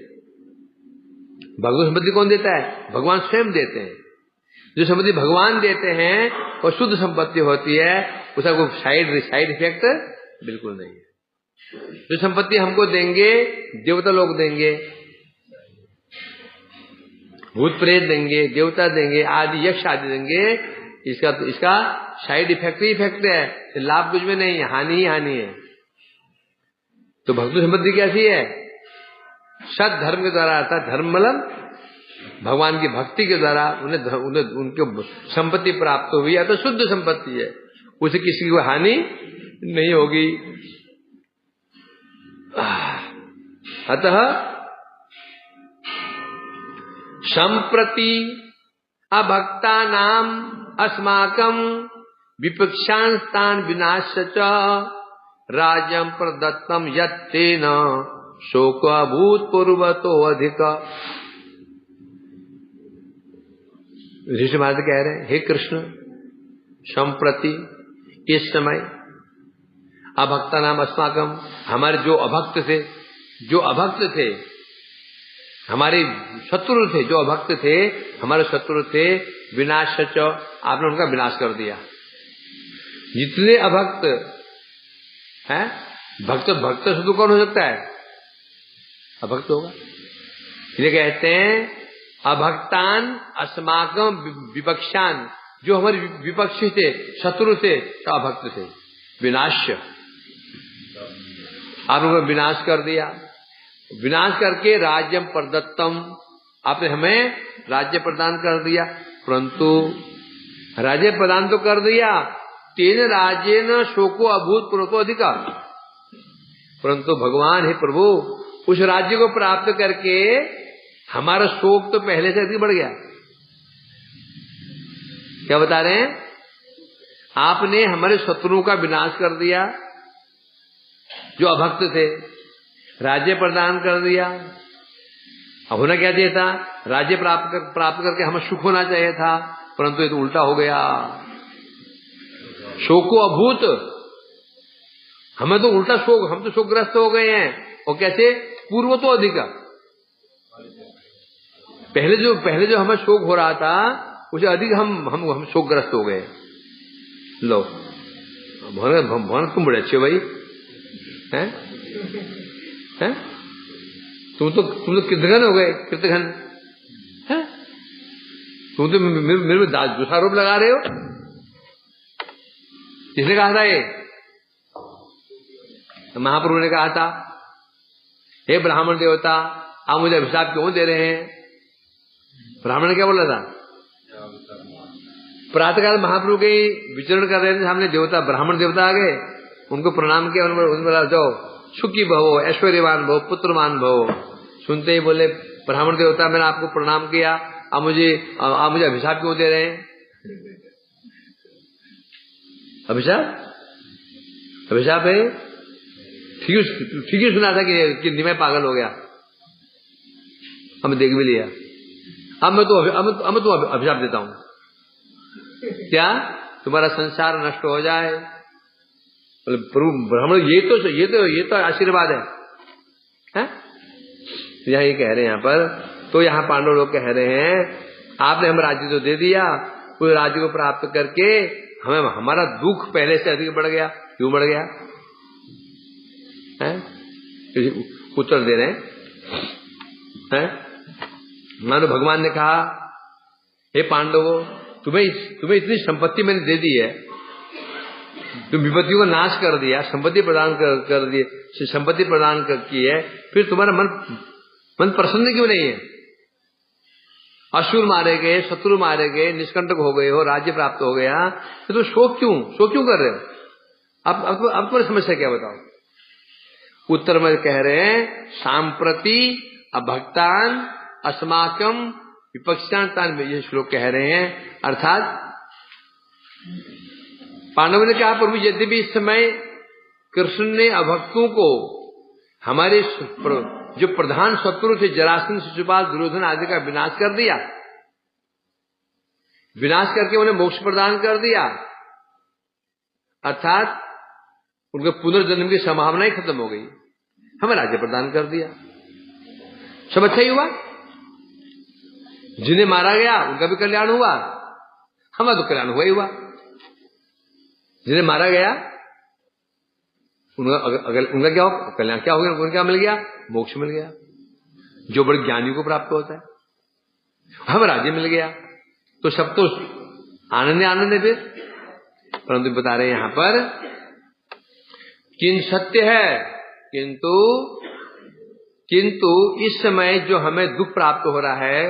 भगवत संपत्ति कौन देता है? भगवान स्वयं देते हैं। जो संपत्ति भगवान देते हैं वो शुद्ध संपत्ति होती है, उसका कोई साइड इफेक्ट बिल्कुल नहीं है। जो संपत्ति हमको देंगे देवता लोग देंगे, भूत प्रेत देंगे, देवता देंगे, आदि यक्ष आदि देंगे, इसका साइड इफेक्ट ही इफेक्ट है, लाभ कुछ में नहीं है, हानि ही हानि है। तो भक्ति संपत्ति कैसी है? सद धर्म के द्वारा, अर्थात धर्म मतलब भगवान की भक्ति के द्वारा उन्हें उनकी संपत्ति प्राप्त हुई है, तो शुद्ध संपत्ति है, उसे किसी को हानि नहीं होगी। अतः संप्रति अभक्ता नाम अस्माकं विपक्षांस्तान विनाश्य च राज्यं प्रदत्तम यत्तेन शोक भूतपूर्वतो अधिक। ऋषि महाराज कह रहे हैं, हे कृष्ण, संप्रति इस समय अभक्ता नाम अस्माकम, हमारे जो अभक्त थे, हमारे शत्रु थे, जो अभक्त थे, हमारे शत्रु थे, विनाश च, आपने उनका विनाश कर दिया। जितने अभक्त हैं, भक्त शुद्ध कौन हो सकता है? अभक्त होगा। इसलिए कहते हैं अभक्तान अस्माकम विपक्षान, जो हमारे विपक्षी थे, शत्रु थे, तो अभक्त थे। विनाश्य, आपने उनका विनाश कर दिया। विनाश करके राज्यम प्रदत्तम, आपने हमें राज्य प्रदान कर दिया। परंतु राज्य प्रदान तो कर दिया, तेन राज्येन शोको अभूतपूर्वतो अधिका, परंतु भगवान हे प्रभु, उस राज्य को प्राप्त करके हमारा शोक तो पहले से अधिक बढ़ गया। क्या बता रहे हैं? आपने हमारे शत्रुओं का विनाश कर दिया, जो अभक्त थे, राज्य प्रदान कर दिया। अब होना क्या चाहिए था? राज्य प्राप्त करके हमें सुख होना चाहिए था, परंतु ये तो उल्टा हो गया। शोको अभूत, हमें तो उल्टा शोक, हम तो शोकग्रस्त हो गए हैं। और कैसे? पूर्व तो अधिक, पहले जो हमें शोक हो रहा था उसे अधिक हम शोकग्रस्त हो गए। लो भगवान तुम बड़े अच्छे भाई हैं? तुम तो कृतघ्न हो गए, कृतघ्न हैं? तुम तो मेरे में दोषारोप लगा रहे हो। किसने कहा था ये? महाप्रभु ने कहा था, हे ब्राह्मण देवता, आप मुझे अभिशाप क्यों दे रहे हैं? ब्राह्मण ने क्या बोला था? प्रातःकाल महाप्रभु के विचरण कर रहे थे, सामने देवता, ब्राह्मण देवता आ गए, उनको प्रणाम किया, उन्होंने जाओ सुखी भवो, ऐश्वर्यवान भवो, पुत्रवान भवो। सुनते ही बोले, ब्राह्मण देवता, मैंने आपको प्रणाम किया, आप मुझे अभिशाप क्यों दे रहे हैं? अभिशाप है? ठीक ही सुना था कि निमय पागल हो गया, हमने देख भी लिया। अब मैं तो अभिशाप देता हूं, क्या तुम्हारा संसार नष्ट हो जाए। बोले प्रभु ब्राह्मण, ये तो आशीर्वाद है? यह कह रहे हैं यहाँ पर। तो यहाँ पांडव लोग कह रहे हैं, आपने हम राज्य तो दे दिया, उस राज्य को प्राप्त करके हमें हमारा दुख पहले से अधिक बढ़ गया। क्यों बढ़ गया? उत्तर दे रहे हैं। मानो भगवान ने कहा, हे पांडवों, तुम्हें इतनी संपत्ति मैंने दे दी है, तुम विपत्तियों का नाश कर दिया, संपत्ति प्रदान कर दी, संपत्ति प्रदान की है, फिर तुम्हारा मन प्रसन्न क्यों नहीं है? असुर मारे गए, शत्रु मारे गए, निष्कंटक हो गए हो, राज्य प्राप्त हो गया, तो तुम शोक क्यों कर रहे हो? अब तुम्हारी समस्या क्या बताओ? उत्तर में कह रहे हैं, सांप्रति अभक्तान अस्माकम विपक्षांतान, ये श्लोक कह रहे हैं। अर्थात पांडवों ने कहा प्रभु यद्यपि इस समय कृष्ण ने अभक्तों को हमारे जो प्रधान शत्रु थे जरासंध, शिशुपाल, दुर्योधन आदि का विनाश कर दिया, विनाश करके उन्हें मोक्ष प्रदान कर दिया, अर्थात उनके पुनर्जन्म की संभावना ही खत्म हो गई, हमें राज्य प्रदान कर दिया, सब अच्छा ही हुआ। जिन्हें मारा गया उनका भी कल्याण हुआ, हमारा तो कल्याण हुआ ही हुआ। जिन्हें मारा गया उनका क्या हो, कल्याण क्या हो गया, उनको क्या मिल गया, मोक्ष मिल गया, जो बड़े ज्ञानियों को प्राप्त होता है, हमें राज्य मिल गया, तो सब तो आनंद आनंद है फिर। परंतु बता रहे यहां पर किन सत्य है, किंतु इस समय जो हमें दुख प्राप्त हो रहा है,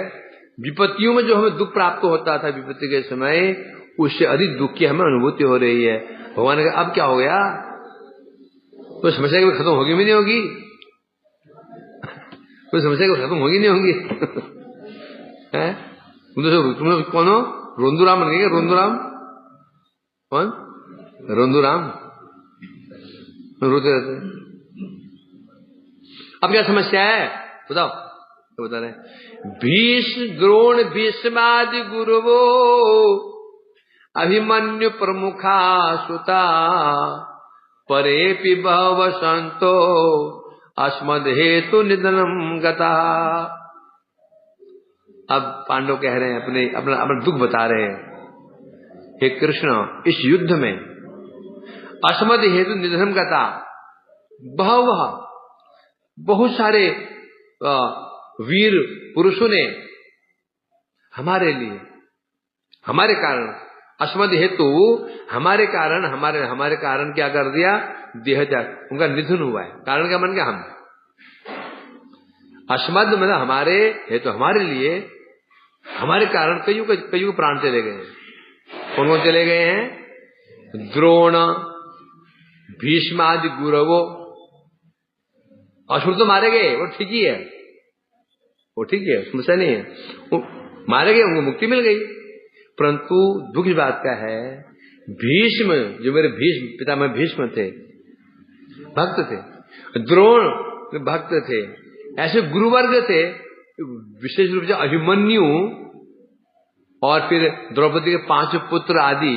विपत्तियों में जो हमें दुख प्राप्त होता था विपत्ति के समय, उससे अधिक दुख की हमें अनुभूति हो रही है। भगवान ने कहा अब क्या हो गया, तो समस्या कभी खत्म होगी भी नहीं होगी, कोई समस्या कभी खत्म होगी नहीं होगी तुम लोग कौन हो, रोंदूराम बन गए, रोंदूराम कौन, रोंदूराम रोते रहते। अब क्या समस्या है बताओ, तो बता रहे भीष्म द्रोण भीष्मादि गुरुवो अभिमन्यु प्रमुखा सुता परेपि बहव संतो अस्मद हेतु निधनम गता। अब पांडव कह रहे हैं, अपना दुख बता रहे हैं, हे कृष्ण इस युद्ध में अस्मद हेतु निधनम गता, बहुत सारे वीर पुरुषों ने हमारे लिए, हमारे कारण, अस्मद हेतु हमारे कारण क्या कर दिया, देह त्याग, उनका निधन हुआ है। कारण क्या बन गया, हम अस्मद मतलब हमारे हेतु, हमारे लिए, हमारे कारण कईयों के प्राण चले गए हैं। कौन कौन चले गए हैं, द्रोण भीष्म आदि गुरवो, असुर तो मारे गए, वो ठीक ही है, वो ठीक है, समस्या नहीं है, वो मारे गए, उनको मुक्ति मिल गई। परंतु दुख इस बात का है, भीष्म जो मेरे भीष्म पितामह भीष्म थे, भक्त थे, द्रोण भक्त थे, ऐसे गुरुवर्ग थे, विशेष रूप से अभिमन्यु और फिर द्रौपदी के 5 पुत्र आदि,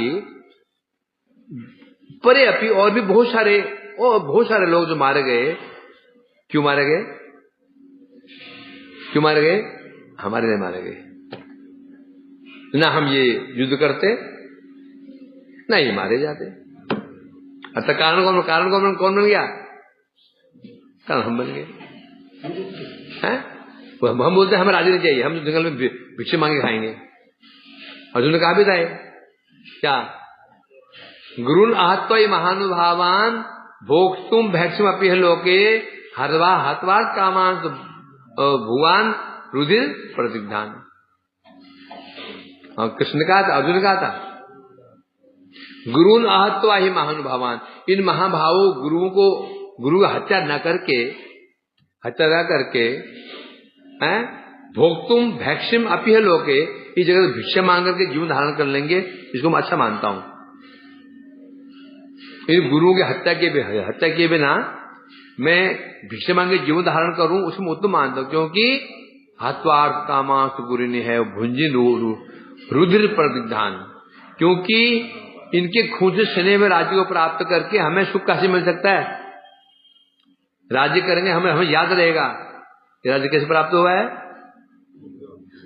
परे अपी और भी बहुत सारे लोग जो मारे गए। क्यों मारे गए, हमारे लिए मारे गए, ना हम ये युद्ध करते ना ये मारे जाते। अतः कारण कौन बन गया, कारण हम बन गए हैं। हम बोलते हैं हमें राजी नहीं चाहिए, हम जंगल में भिक्षे मांगे खाएंगे। अर्जुन ने कहा भी था क्या, गुरुन आहत्वा महानुभावान भोक्तुम भैक्षम अपि लोके हतवा कामान भुवान रुधिर प्रतिग्धान। कृष्ण ने कहा था, अर्जुन ने कहा था, गुरुन आहत्वा ही महानुभावान, इन महाभावों गुरु का हत्या न करके भोक्तुम भैक्षम अपि लोके, इस जगह भिक्षा मांग करके जीवन धारण कर लेंगे, इसको मैं अच्छा मानता हूं। इन गुरुओं की हत्या किए बिना मैं भिक्षा मांगे जीवन धारण करूं, उसमें उत्तम मानता हूं, क्योंकि हत्वार्थ कामांश गुरु ने है भुंजिन रुधिर प्रतिग्धान, क्योंकि इनके खून से सने में राज्य को प्राप्त करके हमें सुख कैसे मिल सकता है। राज्य करेंगे हमें याद रहेगा ये राज्य कैसे प्राप्त हुआ है,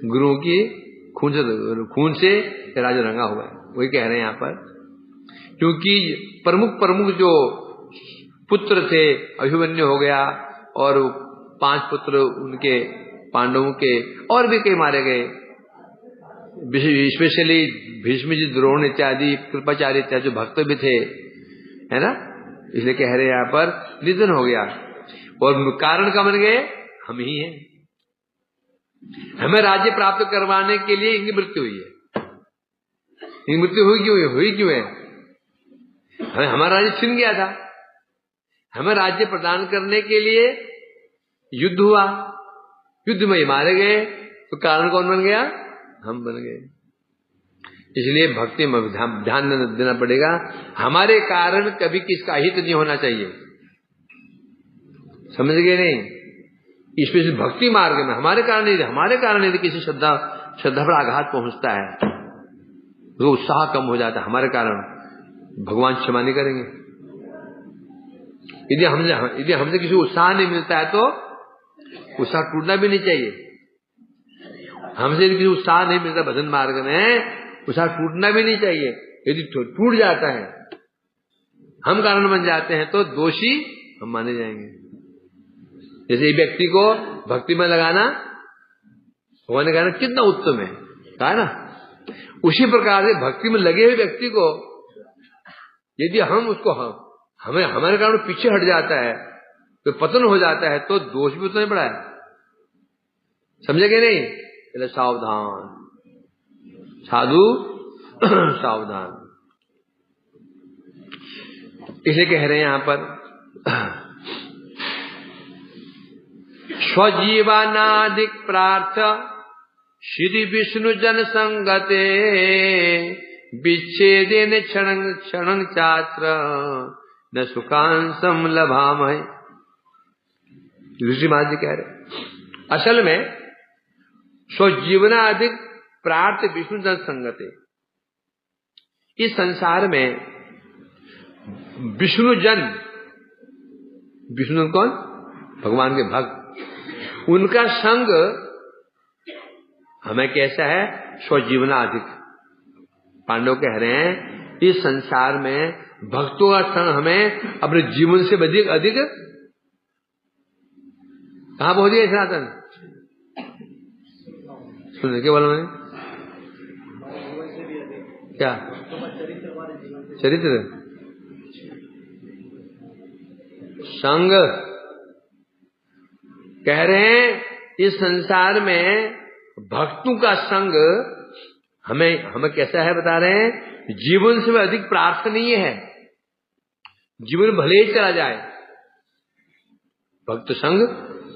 गुरुओं की खून से राज्य रंगा हुआ है। वही कह रहे हैं यहां पर, क्योंकि प्रमुख जो पुत्र थे, अभिमन्यु हो गया और 5 पुत्र उनके पांडवों के और भी कई मारे गए, स्पेशली भीष्म जी, द्रोण इत्यादि, कृपाचार्य इत्यादि जो भक्त भी थे, है ना, इसलिए कह रहे यहां पर निधन हो गया। और कारण का बन गए हम ही हैं, हमें राज्य प्राप्त करवाने के लिए इनकी मृत्यु हुई है। इनकी मृत्यु हुई क्यों है, हमारा राज्य छिन गया था, हमें राज्य प्रदान करने के लिए युद्ध हुआ, युद्ध में मारे गए, तो कारण कौन बन गया, हम बन गए। इसलिए भक्ति में ध्यान देना पड़ेगा। हमारे कारण कभी किसका हित नहीं होना चाहिए, समझ गए नहीं। स्पेशली भक्ति मार्ग में हमारे कारण यदि किसी श्रद्धा पर आघात पहुंचता है, वो उत्साह कम हो जाता है हमारे कारण, भगवान क्षमा नहीं करेंगे। यदि हमसे किसी को उत्साह नहीं मिलता है तो उत्साह टूटना भी नहीं चाहिए। हमसे यदि किसी उत्साह नहीं मिलता भजन मार्ग में, उत्साह टूटना भी नहीं चाहिए। यदि टूट जाता है, हम कारण बन जाते हैं, तो दोषी हम माने जाएंगे। जैसे व्यक्ति को भक्ति में लगाना, भगवान ने कहा कितना उत्तम है, कहा ना। उसी प्रकार से भक्ति में लगे हुए व्यक्ति को यदि हम उसको हमारे कारण पीछे हट जाता है, तो पतन हो जाता है, तो दोष भी उतना ही बड़ा है, समझेंगे नहीं। चले सावधान साधु सावधान, इसे कह रहे हैं यहां पर स्वजीवनादिक प्रार्थ श्री विष्णु जन संगते विच्छेदेन क्षण चात्र न सुखांसम लभामहे। ऋषि महाराज जी कह रहे असल में स्वजीवनादिक प्रार्थ विष्णु जन संगते, इस संसार में विष्णु कौन? भगवान के भक्त, उनका संग हमें कैसा है? स्वजीवनाधिक। पांडव कह रहे हैं इस संसार में भक्तों का संग हमें अपने जीवन से अधिक कहां पहुंच गए सनातन? सुन के बोला मैंने क्या? चरित्र संग कह रहे हैं इस संसार में भक्तों का संग हमें कैसा है बता रहे हैं, जीवन से अधिक प्रार्थनीय है। जीवन भले ही चला जाए, भक्त संग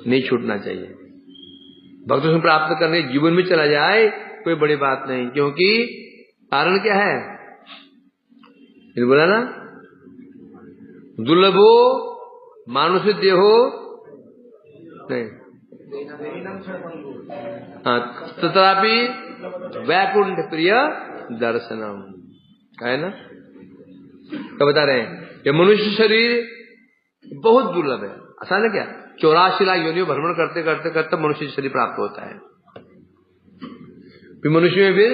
नहीं छूटना चाहिए। भक्त संग प्राप्त करने जीवन में चला जाए कोई बड़ी बात नहीं, क्योंकि कारण क्या है? ये बोला ना, दुर्लभो मानुष देहो नहीं, तथापि वैकुंठ प्रिय दर्शनम, है ना। क्या बता रहे हैं? ये मनुष्य शरीर बहुत दुर्लभ है। आसान है क्या? 84 लाख योनियों भ्रमण करते करते करते मनुष्य शरीर प्राप्त होता है। फिर मनुष्य में फिर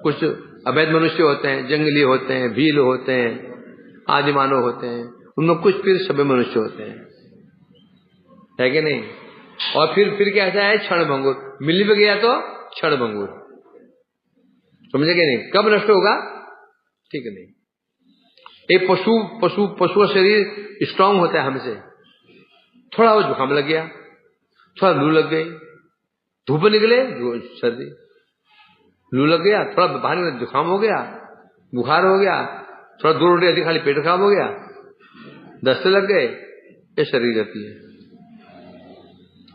कुछ अवैध मनुष्य होते हैं, जंगली होते हैं, भील होते हैं, आदि मानव होते हैं, उनमें कुछ फिर सभ्य मनुष्य होते हैं, है कि नहीं। और फिर कैसा है? क्षण भंगुर, मिल भी गया तो क्षण भंगुर, समझे कि नहीं? कब नष्ट होगा ठीक है नहीं। एक पशु शरीर स्ट्रांग होता है हमसे, थोड़ा वो जुकाम लग गया, थोड़ा लू लग गई, धूप निकले सर्दी, लू लग गया, थोड़ा बाहर निकले जुकाम हो गया, बुखार हो गया, थोड़ा 2 रोटी अधिक खाली पेट खराब हो गया, दस्ते लग गए, ये शरीर रहती है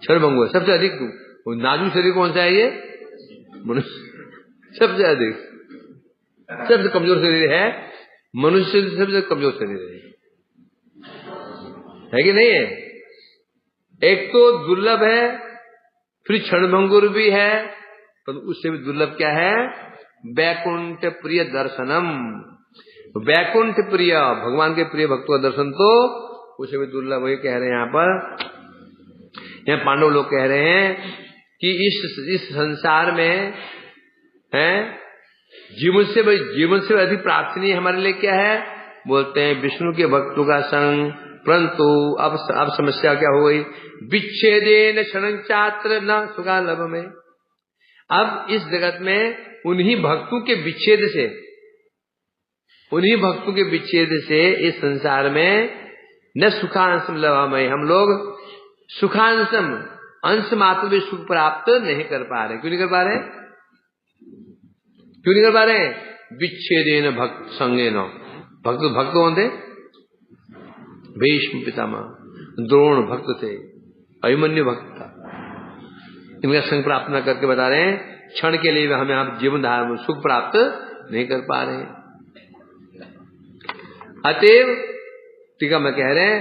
क्षणभंगुर। सबसे अधिक नाजुक शरीर कौन सा है? ये मनुष्य सबसे अधिक, सबसे कमजोर शरीर है मनुष्य, सबसे कमजोर शरीर है कि नहीं है? एक तो दुर्लभ है, फिर क्षणभंगुर भी है, पर उससे भी दुर्लभ क्या है? वैकुंठ प्रिय दर्शनम। वैकुंठ प्रिय, भगवान के प्रिय भक्तों का दर्शन तो उसे भी दुर्लभ। वही कह रहे हैं यहाँ पर, यहाँ पांडव लोग कह रहे हैं कि इस संसार में है जीवन से अधिक प्रार्थनीय हमारे लिए क्या है? बोलते हैं विष्णु के भक्तों का संग। परंतु अब समस्या क्या हो गई? विच्छेदेन क्षण चात्र न सुखा लभ में। अब इस जगत में उन्हीं भक्तों के विच्छेद से इस संसार में न सुखांशम लभामय, हम लोग सुखांशम अंश मात्र भी सुख प्राप्त नहीं कर पा रहे। क्यों नहीं कर पा रहे? विच्छेदेन भक्त संगेन। भक्त कौन थे? भीष्म पितामह, द्रोण भक्त थे, अभिमन्यु भक्त था। इनका संग प्राप्त न करके बता रहे हैं क्षण के लिए हमें आप जीवन धारण सुख प्राप्त नहीं कर पा रहे। अतएव टीका में कह रहे हैं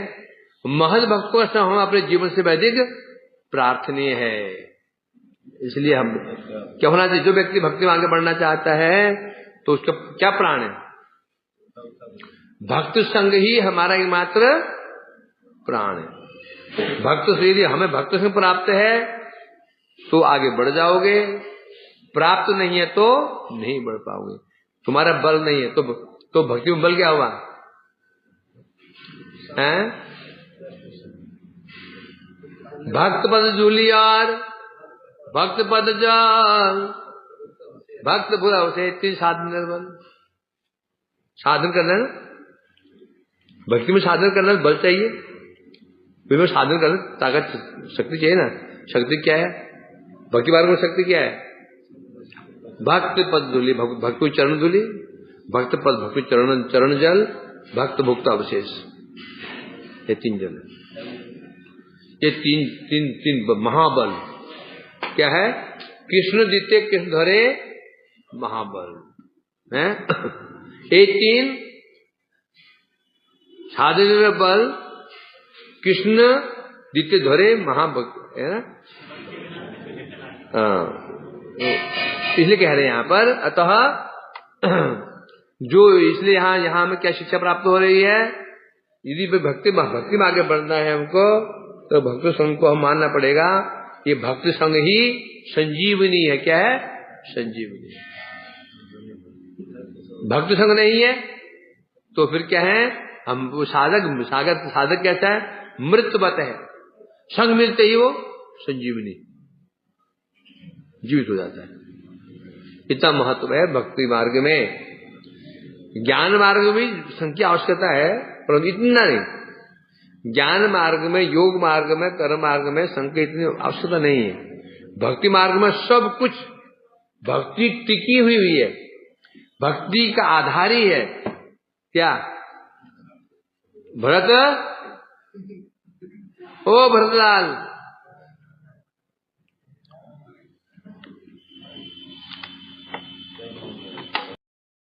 महद भक्तों का हम अपने जीवन से अधिक प्रार्थनीय है। इसलिए हम क्या होना चाहिए, जो व्यक्ति भक्ति में आगे बढ़ना चाहता है तो उसका क्या प्राण है, भक्त संग ही हमारा एकमात्र प्राण है। भक्त से यदि हमें भक्त संग प्राप्त है तो आगे बढ़ जाओगे, प्राप्त नहीं है तो नहीं बढ़ पाओगे। तुम्हारा बल नहीं है तो भक्ति में बल क्या हुआ है? भक्त पद जूलियार भक्त पद जाल भक्त बुरा उसे तीन साधन निर्बल। साधन करना है, भक्ति में साधन करना बल चाहिए, फिर में साधन करना ताकत शक्ति चाहिए ना। शक्ति क्या है, भक्ति मार्ग में शक्ति क्या है? भक्त पद धूलि भक्ति चरण धूलि, भक्त पद भक्ति चरण जल, भक्त भुक्त अवशेष, ये तीन जल, ये तीन तीन तीन महाबल क्या है? कृष्ण द्वितीय कृष्ण धरे महाबल है। ये तीन साधन बल कृष्ण द्वितीय धरे महाभक्त है ना। इसलिए कह रहे हैं यहाँ पर अतः जो इसलिए यहाँ में क्या शिक्षा प्राप्त हो रही है, यदि भक्ति में आगे बढ़ना है हमको तो भक्ति संघ को हम मानना पड़ेगा। ये भक्ति संघ ही संजीवनी है। क्या है? संजीवनी। भक्ति संघ नहीं है तो फिर क्या है? हम साधक कैसा है? मृतवत है। संग मिलते ही वो संजीवनी जीवित हो जाता है। इतना महत्व है भक्ति मार्ग में। ज्ञान मार्ग में भी संघ की आवश्यकता है परंतु इतना नहीं। ज्ञान मार्ग में, योग मार्ग में, कर्म मार्ग में संघ की इतनी आवश्यकता नहीं है। भक्ति मार्ग में सब कुछ भक्ति टिकी हुई है, भक्ति का आधार ही है। क्या भरत, ओ भरतलाल,